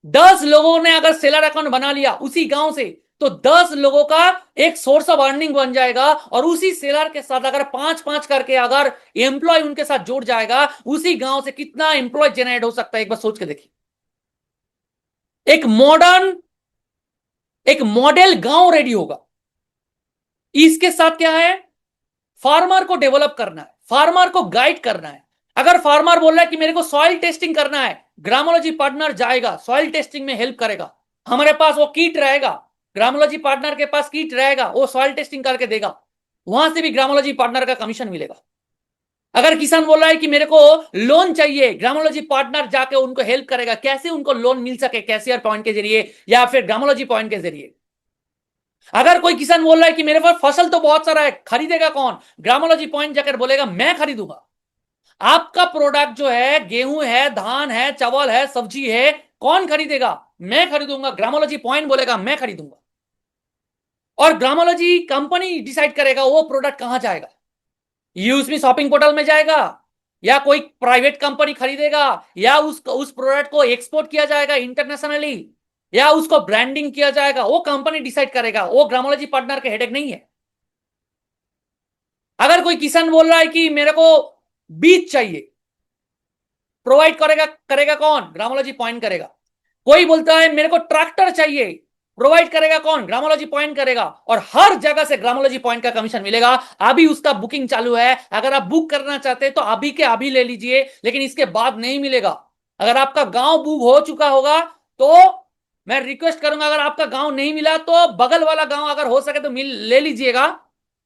Speaker 1: 10 लोगों ने अगर सेलर अकाउंट बना लिया उसी गांव से, तो 10 लोगों का एक सोर्स ऑफ अर्निंग बन जाएगा। और उसी सेलर के साथ अगर 5-5 करके अगर एम्प्लॉय उनके साथ जुड़ जाएगा, उसी गांव से कितना एम्प्लॉय जनरेट हो सकता है, एक बार सोच के देखिए। एक मॉडल गांव रेडी होगा। इसके साथ क्या है? फार्मर को डेवलप करना है, फार्मर को गाइड करना है। अगर फार्मर बोल रहा है कि मेरे को सॉइल टेस्टिंग करना है, ग्रामोलॉजी पार्टनर जाएगा, सॉइल टेस्टिंग में हेल्प करेगा। हमारे पास वो किट रहेगा, ग्रामोलॉजी पार्टनर के पास किट रहेगा, वो सॉइल टेस्टिंग करके देगा। वहां से भी ग्रामोलॉजी पार्टनर का कमीशन मिलेगा। अगर किसान बोल रहा है कि मेरे को लोन चाहिए, ग्रामोलॉजी पार्टनर जाके उनको हेल्प करेगा कैसे उनको लोन मिल सके, कैशियर पॉइंट के जरिए या फिर ग्रामोलॉजी पॉइंट के जरिए। अगर कोई किसान बोल रहा है कि मेरे पास फसल तो बहुत सारा है, खरीदेगा कौन, ग्रामोलॉजी पॉइंट जाकर बोलेगा मैं खरीदूंगा। आपका प्रोडक्ट जो है, गेहूं है, धान है, चावल है, सब्जी है, कौन खरीदेगा, मैं खरीदूंगा। ग्रामोलॉजी पॉइंट बोलेगा मैं खरीदूंगा। और ग्रामोलॉजी कंपनी डिसाइड करेगा वो प्रोडक्ट कहां जाएगा। यूएसपी शॉपिंग पोर्टल में जाएगा, या कोई प्राइवेट कंपनी खरीदेगा, या उस प्रोडक्ट को एक्सपोर्ट किया जाएगा इंटरनेशनली, या उसको ब्रांडिंग किया जाएगा, वो कंपनी डिसाइड करेगा। वो ग्रामोलॉजी पार्टनर के हेडेक नहीं है। अगर कोई किसान बोल रहा है कि मेरे को बीज चाहिए, प्रोवाइड करेगा करेगा कौन, ग्रामोलॉजी पॉइंट करेगा। कोई बोलता है मेरे को ट्रैक्टर चाहिए, प्रोवाइड करेगा कौन, ग्रामोलॉजी पॉइंट करेगा। और हर जगह से ग्रामोलॉजी पॉइंट का कमीशन मिलेगा। अभी उसका बुकिंग चालू है, अगर आप बुक करना चाहते हैं तो अभी के अभी ले लीजिए, लेकिन इसके बाद नहीं मिलेगा। अगर आपका गांव बुक हो चुका होगा तो मैं रिक्वेस्ट करूंगा, अगर आपका गांव नहीं मिला तो बगल वाला गांव अगर हो सके तो मिल ले लीजिएगा,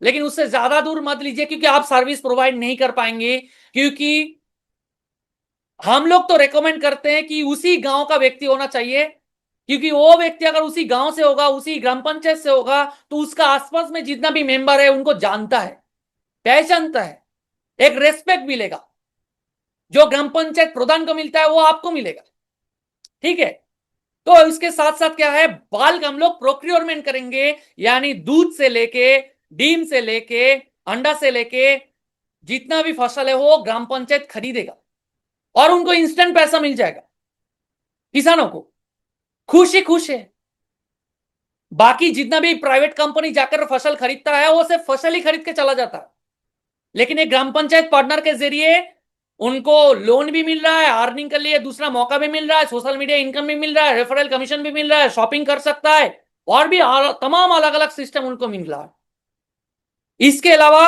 Speaker 1: लेकिन उससे ज्यादा दूर मत लीजिए, क्योंकि आप सर्विस प्रोवाइड नहीं कर पाएंगे। क्योंकि हम लोग तो रेकमेंड करते हैं कि उसी गांव का व्यक्ति होना चाहिए, क्योंकि वो व्यक्ति अगर उसी गांव से होगा, उसी ग्राम पंचायत से होगा, तो उसका आसपास में जितना भी मेंबर है उनको जानता है, पहचानता है, एक रेस्पेक्ट मिलेगा। जो ग्राम पंचायत प्रधान को मिलता है वो आपको मिलेगा। ठीक है। तो इसके साथ साथ क्या है, बाल्क हम लोग प्रोक्योरमेंट करेंगे, यानी दूध से लेके, डीम से लेके, अंडा से लेके, जितना भी फसल है वो ग्राम पंचायत खरीदेगा और उनको इंस्टेंट पैसा मिल जाएगा। किसानों को खुशी खुश है। बाकी जितना भी प्राइवेट कंपनी जाकर फसल खरीदता है वो सिर्फ फसल ही खरीद के चला जाता है, लेकिन एक ग्राम पंचायत पार्टनर के जरिए उनको लोन भी मिल रहा है, अर्निंग के लिए दूसरा मौका भी मिल रहा है, सोशल मीडिया इनकम भी मिल रहा है, रेफरल कमीशन भी मिल रहा है, शॉपिंग कर सकता है, और भी तमाम अलग अलग सिस्टम उनको मिल रहा है। इसके अलावा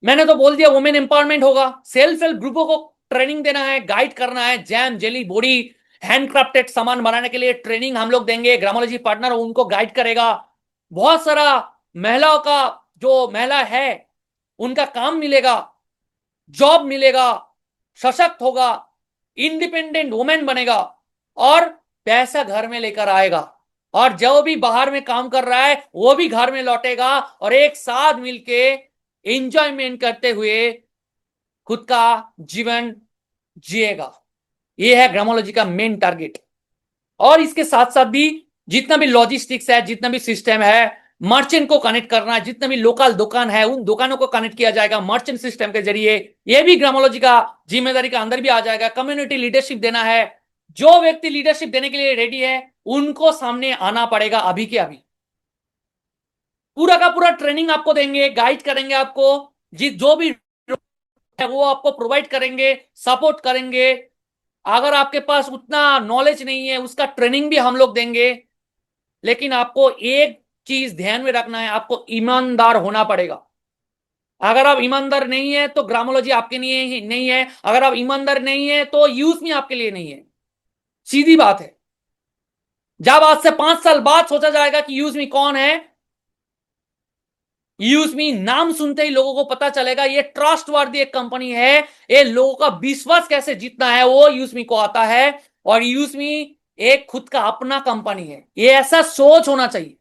Speaker 1: मैंने तो बोल दिया वुमेन एम्पावरमेंट होगा, सेल्फ हेल्प ग्रुपों को ट्रेनिंग देना है, गाइड करना है, जैम जेली बॉडी हैंडक्राफ्टेड सामान बनाने के लिए ट्रेनिंग हम लोग देंगे, ग्रामोलॉजी पार्टनर उनको गाइड करेगा। बहुत सारा महिलाओं का, जो महिला है उनका काम मिलेगा, जॉब मिलेगा, सशक्त होगा, इंडिपेंडेंट वुमेन बनेगा, और पैसा घर में लेकर आएगा। और जो भी बाहर में काम कर रहा है वो भी घर में लौटेगा, और एक साथ मिलके एंजॉयमेंट करते हुए खुद का जीवन जिएगा। ये है ग्रामोलॉजी का मेन टारगेट। और इसके साथ साथ भी जितना भी लॉजिस्टिक्स है, जितना भी सिस्टम है, मर्चेंट को कनेक्ट करना है, जितने भी लोकल दुकान है उन दुकानों को कनेक्ट किया जाएगा मर्चेंट सिस्टम के जरिए। ये भी ग्रामोलॉजी का जिम्मेदारी का अंदर भी आ जाएगा। कम्युनिटी लीडरशिप देना है, जो व्यक्ति लीडरशिप देने के लिए रेडी है उनको सामने आना पड़ेगा अभी के अभी। पूरा का पूरा ट्रेनिंग आपको देंगे, गाइड करेंगे आपको, जो भी है वो आपको प्रोवाइड करेंगे, सपोर्ट करेंगे। अगर आपके पास उतना नॉलेज नहीं है उसका ट्रेनिंग भी हम लोग देंगे। लेकिन आपको एक चीज ध्यान में रखना है, आपको ईमानदार होना पड़ेगा। अगर आप ईमानदार नहीं है तो ग्रामोलॉजी आपके लिए ही नहीं है, अगर आप ईमानदार नहीं है तो यूज में आपके लिए नहीं है। सीधी बात है। जब आज से 5 साल बाद सोचा जाएगा कि यूज में कौन है, यूजमी नाम सुनते ही लोगों को पता चलेगा ये ट्रस्टवर्दी एक कंपनी है, ये लोगों का विश्वास कैसे जीतना है वो यूजमी को आता है। और यूजमी एक खुद का अपना कंपनी है, ये ऐसा सोच होना चाहिए।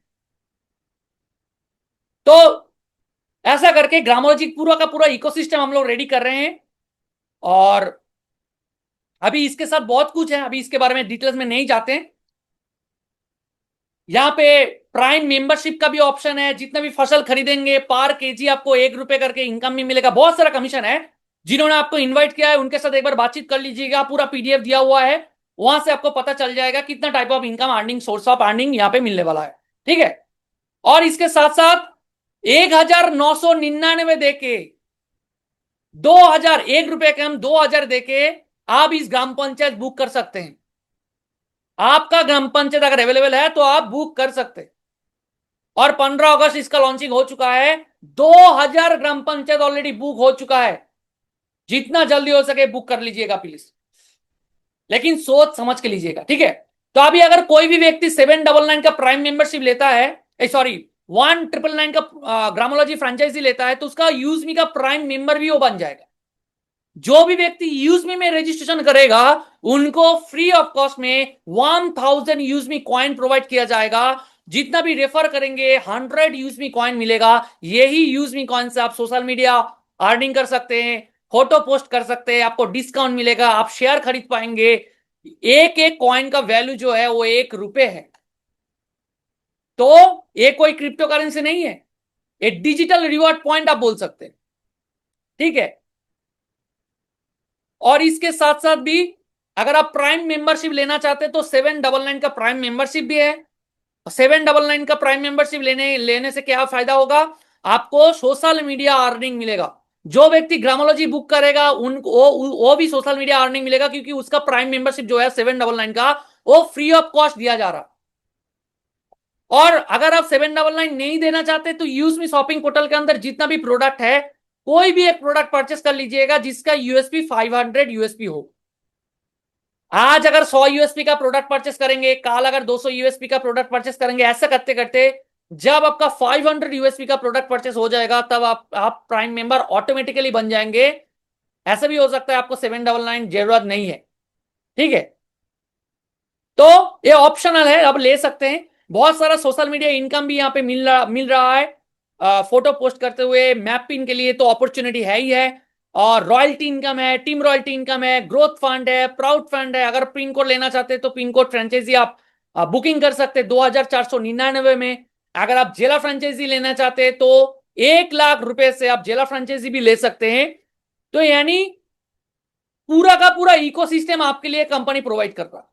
Speaker 1: तो ऐसा करके ग्रामोलॉजी पूरा का पूरा इकोसिस्टम हम लोग रेडी कर रहे हैं। और अभी इसके साथ बहुत कुछ है, अभी इसके बारे में डिटेल्स में नहीं जाते हैं। यहाँ पे प्राइम मेंबरशिप का भी ऑप्शन है, जितने भी फसल खरीदेंगे पर केजी आपको 1 रुपए करके इनकम भी मिलेगा। बहुत सारा कमीशन है। जिन्होंने आपको इनवाइट किया है उनके साथ एक बार बातचीत कर लीजिएगा, पूरा पीडीएफ दिया हुआ है, वहां से आपको पता चल जाएगा कितना type of income earning, source of earning यहाँ पे मिलने वाला है। ठीक है। और इसके साथ साथ 1999 देके 2000, 1 रुपए के हम 2000 देके आप इस ग्राम पंचायत बुक कर सकते हैं। आपका ग्राम पंचायत अगर अवेलेबल है तो आप बुक कर सकते हैं। और 15 अगस्त इसका लॉन्चिंग हो चुका है। 2000 ग्राम पंचायत ऑलरेडी बुक हो चुका है। जितना जल्दी हो सके बुक कर लीजिएगा प्लीज, लेकिन सोच समझ के लीजिएगा। ठीक है। तो अभी अगर कोई भी व्यक्ति 799 का प्राइम मेंबरशिप लेता है, सॉरी 1999 का ग्रामोलॉजी फ्रेंचाइजी लेता है तो उसका यूजमी का प्राइम मेंबर भी वो बन जाएगा। जो भी व्यक्ति यूजमी में रजिस्ट्रेशन करेगा उनको फ्री ऑफ कॉस्ट में 1000 यूजमी कॉइन प्रोवाइड किया जाएगा। जितना भी रेफर करेंगे 100 यूजमी कॉइन मिलेगा। यही यूजमी कॉइन से आप सोशल मीडिया अर्निंग कर सकते हैं, फोटो पोस्ट कर सकते हैं, आपको डिस्काउंट मिलेगा, आप शेयर खरीद पाएंगे। एक एक कॉइन का वैल्यू जो है वो ₹1 है। तो ये कोई क्रिप्टो करेंसी नहीं है, ये डिजिटल रिवॉर्ड पॉइंट आप बोल सकते हैं। ठीक है। और इसके साथ साथ भी अगर आप प्राइम मेंबरशिप लेना चाहते हैं तो 799 का प्राइम मेंबरशिप भी है। 799 का प्राइम मेंबरशिप लेने लेने से क्या फायदा होगा, आपको सोशल मीडिया अर्निंग मिलेगा। जो व्यक्ति ग्रामोलॉजी बुक करेगा उनको वो भी सोशल मीडिया अर्निंग मिलेगा, क्योंकि उसका प्राइम मेंबरशिप जो है 799 का वो फ्री ऑफ कॉस्ट दिया जा रहा। और अगर आप 799 नहीं देना चाहते तो यूज मी शॉपिंग पोर्टल के अंदर जितना भी प्रोडक्ट है कोई भी एक प्रोडक्ट परचेस कर लीजिएगा जिसका यूएसपी 500 यूएसपी हो। आज अगर 100 यूएसपी का प्रोडक्ट परचेस करेंगे, कल अगर 200 यूएसपी का प्रोडक्ट परचेस करेंगे, ऐसा करते करते जब आपका 500 यूएसपी का प्रोडक्ट परचेस हो जाएगा तब आप प्राइम मेंबर ऑटोमेटिकली बन जाएंगे। ऐसा भी हो सकता है आपको 799 जरूरत नहीं है। ठीक है। तो ये ऑप्शनल है, अब ले सकते हैं। बहुत सारा सोशल मीडिया इनकम भी यहाँ पे मिल रहा है। फोटो पोस्ट करते हुए मैप पिन के लिए तो अपॉर्चुनिटी है ही है। और रॉयल्टी इनकम है, टीम रॉयल्टी इनकम है, ग्रोथ फंड है, प्राउड फंड है। अगर पिन कोड लेना चाहते हैं तो पिन कोड फ्रेंचाइजी आप बुकिंग कर सकते हैं 2499 में। अगर आप जेला फ्रेंचाइजी लेना चाहते हैं तो 1 लाख रुपए से आप जेला फ्रेंचाइजी भी ले सकते हैं। तो यानी पूरा का पूरा इकोसिस्टम आपके लिए कंपनी प्रोवाइड कर रहा है।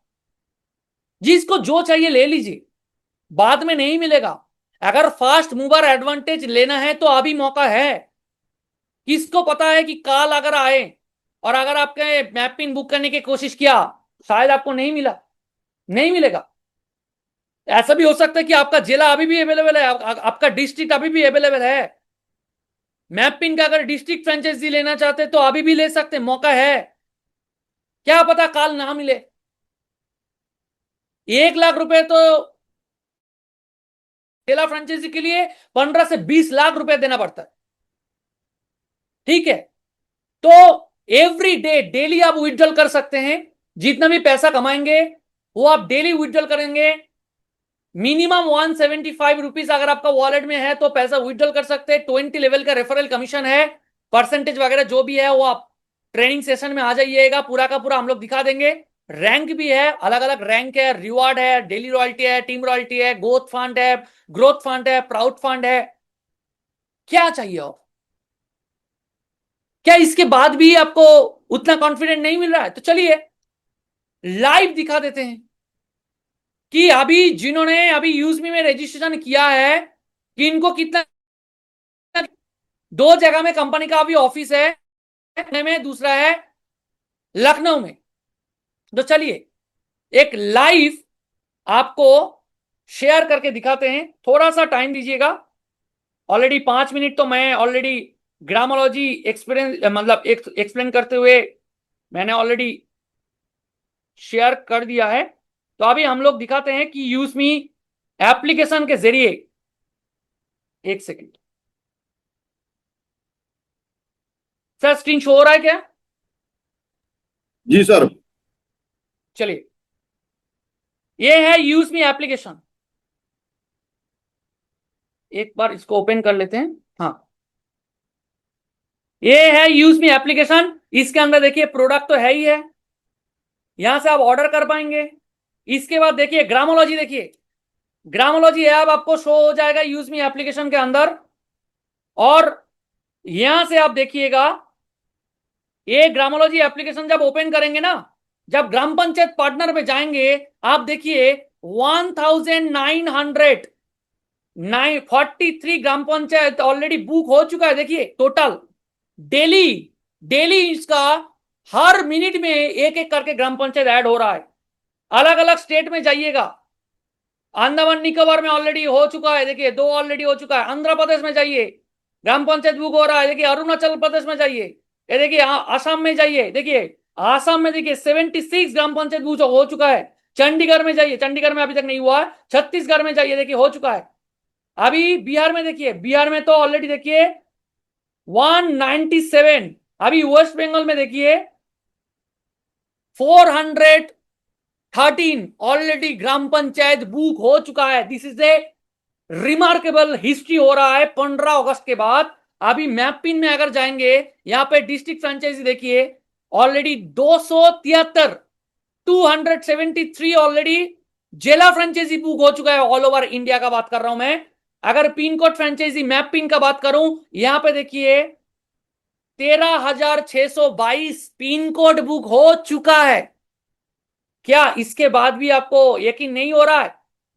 Speaker 1: जिसको जो चाहिए ले लीजिए, बाद में नहीं मिलेगा। अगर फास्ट मूवर एडवांटेज लेना है तो अभी मौका है। किसको पता है कि कल अगर आए और अगर आपके मैपिंग बुक करने की कोशिश किया शायद आपको नहीं मिला, नहीं मिलेगा। ऐसा भी हो सकता है कि आपका जिला अभी भी अवेलेबल है, आपका डिस्ट्रिक्ट अभी भी अवेलेबल है। मैपिंग का अगर डिस्ट्रिक्ट फ्रेंचाइजी लेना चाहते तो अभी भी ले सकते, मौका है। क्या पता कल ना मिले। 1 लाख रुपए तो जिला फ्रेंचाइजी के लिए 15 से 20 लाख रुपए देना पड़ता है। ठीक है। तो एवरी डे डेली आप विड्रॉल कर सकते हैं। जितना भी पैसा कमाएंगे वो आप डेली विड्रॉल करेंगे। मिनिमम 175 रुपीज अगर आपका वॉलेट में है तो पैसा विड्रॉल कर सकते हैं। 20 लेवल का रेफरल कमीशन है, परसेंटेज वगैरह जो भी है वो आप ट्रेनिंग सेशन में आ जाइएगा, पूरा का पूरा हम लोग दिखा देंगे। रैंक भी है, अलग अलग रैंक है, रिवॉर्ड है, डेली रॉयल्टी है, टीम रॉयल्टी है, ग्रोथ फंड है, प्राउड फंड है। क्या चाहिए और क्या इसके बाद भी आपको उतना कॉन्फिडेंट नहीं मिल रहा है तो चलिए लाइव दिखा देते हैं कि अभी जिन्होंने अभी यूजमी में रजिस्ट्रेशन किया है कि इनको कितना। 2 जगह में कंपनी का अभी ऑफिस है, पुणे में, दूसरा है लखनऊ में। तो चलिए एक लाइव आपको शेयर करके दिखाते हैं। थोड़ा सा टाइम दीजिएगा। ऑलरेडी 5 मिनट तो मैं ऑलरेडी ग्रामोलॉजी एक्सपीरियंस मतलब एक्सप्लेन करते हुए मैंने ऑलरेडी शेयर कर दिया है। तो अभी हम लोग दिखाते हैं कि यूजमी एप्लीकेशन के जरिए, एक सेकंड सर, स्क्रीन शो हो रहा है क्या?
Speaker 3: जी सर।
Speaker 1: चलिए ये है यूजमी एप्लीकेशन। एक बार इसको ओपन कर लेते हैं। हाँ, ये है यूजमी एप्लीकेशन। इसके अंदर देखिए प्रोडक्ट तो है ही है, यहां से आप ऑर्डर कर पाएंगे। इसके बाद देखिए ग्रामोलॉजी, देखिए ग्रामोलॉजी ऐप आपको शो हो जाएगा यूजमी एप्लीकेशन के अंदर। और यहां से आप देखिएगा ये ग्रामोलॉजी एप्लीकेशन जब ओपन करेंगे ना, जब ग्राम पंचायत पार्टनर में जाएंगे आप देखिए 1943 ग्राम पंचायत ऑलरेडी बुक हो चुका है। देखिए टोटल डेली डेली इसका हर मिनट में एक एक करके ग्राम पंचायत ऐड हो रहा है। अलग अलग स्टेट में जाइएगा, अंडमान निकोबार में ऑलरेडी हो चुका है, देखिए 2 ऑलरेडी हो चुका है। आंध्र प्रदेश में जाइए ग्राम पंचायत बुक हो रहा है। देखिए अरुणाचल प्रदेश में जाइए, ये देखिए आसाम में जाइए, देखिए आसाम में देखिए 76 ग्राम पंचायत बुक हो चुका है। चंडीगढ़ में जाइए, चंडीगढ़ में अभी तक नहीं हुआ है। छत्तीसगढ़ में जाइए, देखिए हो चुका है। अभी बिहार में देखिए, बिहार में तो ऑलरेडी देखिए 197। अभी वेस्ट बंगाल में देखिए 413 ऑलरेडी ग्राम पंचायत बुक हो चुका है। This is a remarkable history हो रहा है 15 अगस्त के बाद। अभी मैप पिन में अगर जाएंगे, यहां पे डिस्ट्रिक्ट फ्रेंचाइजी देखिए ऑलरेडी 273, 273 ऑलरेडी जिला फ्रेंचाइजी बुक हो चुका है। ऑल ओवर इंडिया का बात कर रहा हूं मैं। अगर pin code franchisee map pin का बात करूं, यहां पे देखिए 13,622 पिन कोड बुक हो चुका है। क्या इसके बाद भी आपको यकीन नहीं हो रहा है?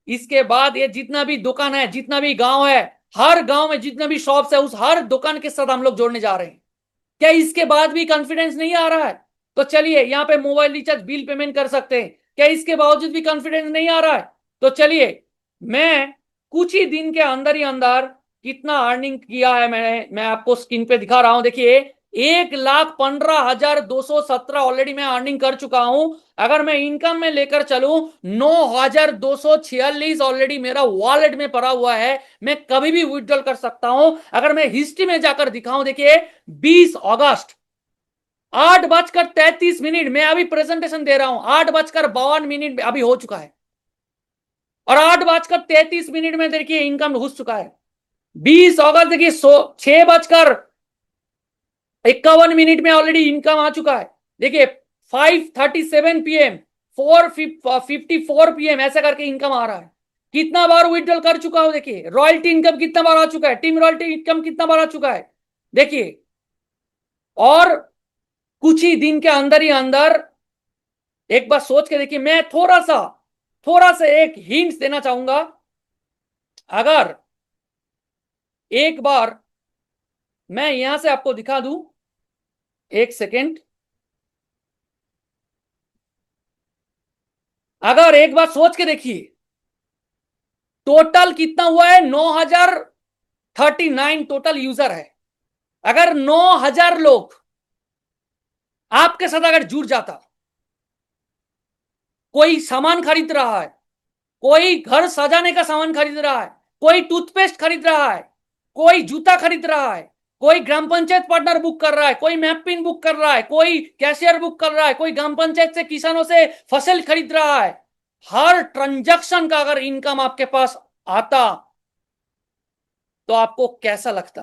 Speaker 1: इसके बाद ये जितना भी दुकान है, जितना भी गांव है, हर गांव में जितना भी शॉप्स है, उस हर दुकान के साथ हम लोग जोड़ने जा रहे हैं। क्या इसके बाद भी कॉन्फिडेंस नहीं आ रहा है? तो चलिए यहाँ पे मोबाइल रिचार्ज बिल पेमेंट कर सकते हैं। क्या इसके बावजूद भी कॉन्फिडेंस नहीं आ रहा है? तो चलिए, मैं कुछ ही दिन के अंदर ही अंदर कितना अर्निंग किया है मैं आपको स्क्रीन पे दिखा रहा हूं। देखिए 1,15,217 ऑलरेडी मैं अर्निंग कर चुका हूं। अगर मैं इनकम में लेकर चलूं 9,246 ऑलरेडी मेरा वॉलेट में पड़ा हुआ है। मैं कभी भी विड्रॉल कर सकता हूं। अगर मैं हिस्ट्री में जाकर दिखाऊं, देखिए 20 अगस्त 8:33 मैं अभी प्रेजेंटेशन दे रहा हूं, 8:52 अभी हो चुका है। और 8:33 में देखिए इनकम घुस चुका है। 20 अगस्त देखिए 6:51 में ऑलरेडी इनकम आ चुका है। देखिए 5:37 PM, 4:54 PM ऐसा करके इनकम आ रहा है। कितना बार विड्रॉल कर चुका हूं, देखिए रॉयल्टी इनकम कितना बार आ चुका है, टीम रॉयल्टी इनकम कितना बार आ चुका है, देखिए। और कुछ ही दिन के अंदर ही अंदर एक बार सोच के देखिए, मैं थोड़ा सा एक हिंट देना चाहूंगा। अगर एक बार मैं यहां से आपको दिखा दूं, एक सेकेंड, अगर एक बार सोच के देखिए टोटल कितना हुआ है, 9,039 टोटल यूजर है। अगर 9,000 लोग आपके साथ अगर जुड़ जाता, कोई सामान खरीद रहा है, कोई घर सजाने का सामान खरीद रहा है, कोई टूथपेस्ट खरीद रहा है, कोई जूता खरीद रहा है, कोई ग्राम पंचायत पार्टनर बुक कर रहा है, कोई मैप पिन बुक कर रहा है, कोई कैशियर बुक कर रहा है, कोई ग्राम पंचायत से किसानों से फसल खरीद रहा है, हर ट्रांजैक्शन का अगर इनकम आपके पास आता तो आपको कैसा लगता?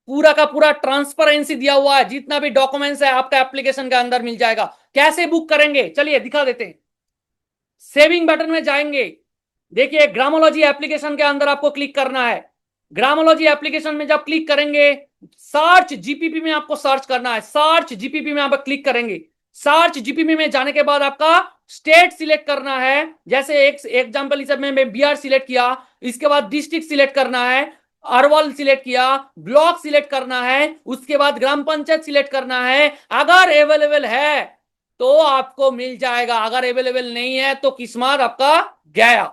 Speaker 1: पूरा का पूरा ट्रांसपेरेंसी दिया हुआ है, जितना भी डॉक्यूमेंट्स है आपका एप्लीकेशन के अंदर मिल जाएगा। कैसे बुक करेंगे चलिए दिखा देते हैं। सेविंग बटन में जाएंगे, देखिए ग्रामोलॉजी एप्लीकेशन के अंदर आपको क्लिक करना है। ग्रामोलॉजी एप्लीकेशन में जब क्लिक करेंगे, सर्च जीपीपी में आपको सर्च करना है। सर्च जीपीपी में आप क्लिक करेंगे। सर्च जीपीपी में जाने के बाद आपका स्टेट सिलेक्ट करना है। जैसे एक एग्जांपल हिसाब में मैं बिहार सिलेक्ट किया, इसके बाद डिस्ट्रिक्ट सिलेक्ट करना है, अरवल सिलेक्ट किया, ब्लॉक सिलेक्ट करना है, उसके बाद ग्राम पंचायत सिलेक्ट करना है। अगर अवेलेबल है तो आपको मिल जाएगा, अगर अवेलेबल नहीं है तो किस्मत आपका गया।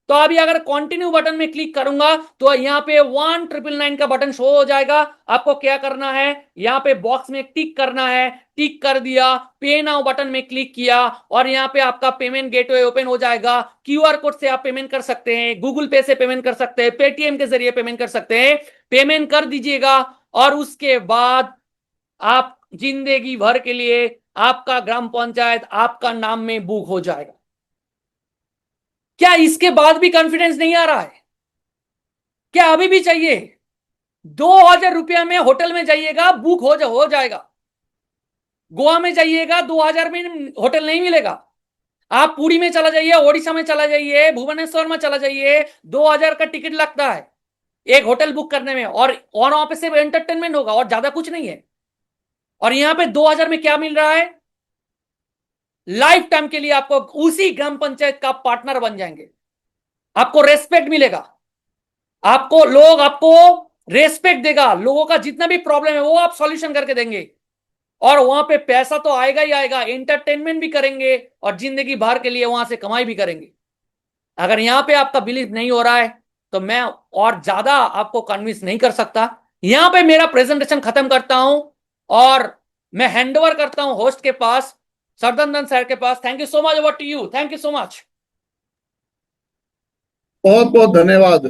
Speaker 1: तो अभी अगर कंटिन्यू बटन में क्लिक करूंगा तो यहाँ पे 1,999 का बटन शो हो जाएगा। आपको क्या करना है, यहाँ पे बॉक्स में टिक करना है। टिक कर दिया, पे नाउ बटन में क्लिक किया और यहाँ पे आपका पेमेंट गेटवे ओपन हो जाएगा। क्यूआर कोड से आप पेमेंट कर सकते हैं, गूगल पे से पेमेंट कर सकते हैं, पेटीएम के जरिए पेमेंट कर सकते हैं। पेमेंट कर दीजिएगा और उसके बाद आप जिंदगी भर के लिए आपका ग्राम पंचायत आपका नाम में बुक हो जाएगा। क्या इसके बाद भी कॉन्फिडेंस नहीं आ रहा है? क्या अभी भी चाहिए? 2,000 रुपया में होटल में जाइएगा बुक हो जाएगा। गोवा में जाइएगा 2,000 में होटल नहीं मिलेगा। आप पुरी में चला जाइए, ओडिशा में चला जाइए, भुवनेश्वर में चला जाइए, 2,000 का टिकट लगता है एक होटल बुक करने में। और वहां पे सिर्फ एंटरटेनमेंट होगा और ज्यादा कुछ नहीं है। और यहां पे 2,000 में क्या मिल रहा है, लाइफ टाइम के लिए आपको उसी ग्राम पंचायत का पार्टनर बन जाएंगे। आपको रेस्पेक्ट मिलेगा, आपको रेस्पेक्ट देगा, लोगों का जितना भी प्रॉब्लम है वो आप सॉल्यूशन करके देंगे। और वहां पे पैसा तो आएगा ही आएगा, एंटरटेनमेंट भी करेंगे और जिंदगी भर के लिए वहां से कमाई भी करेंगे। अगर यहां पे आपका बिलीव नहीं हो रहा है तो मैं और ज्यादा आपको कन्विंस नहीं कर सकता। यहां पे मेरा प्रेजेंटेशन खत्म करता हूं और मैं हैंडओवर करता हूं होस्ट के पास, सरदनंदन सर के पास। Thank you so much, over to you, thank you so much.
Speaker 3: बहुत बहुत धन्यवाद।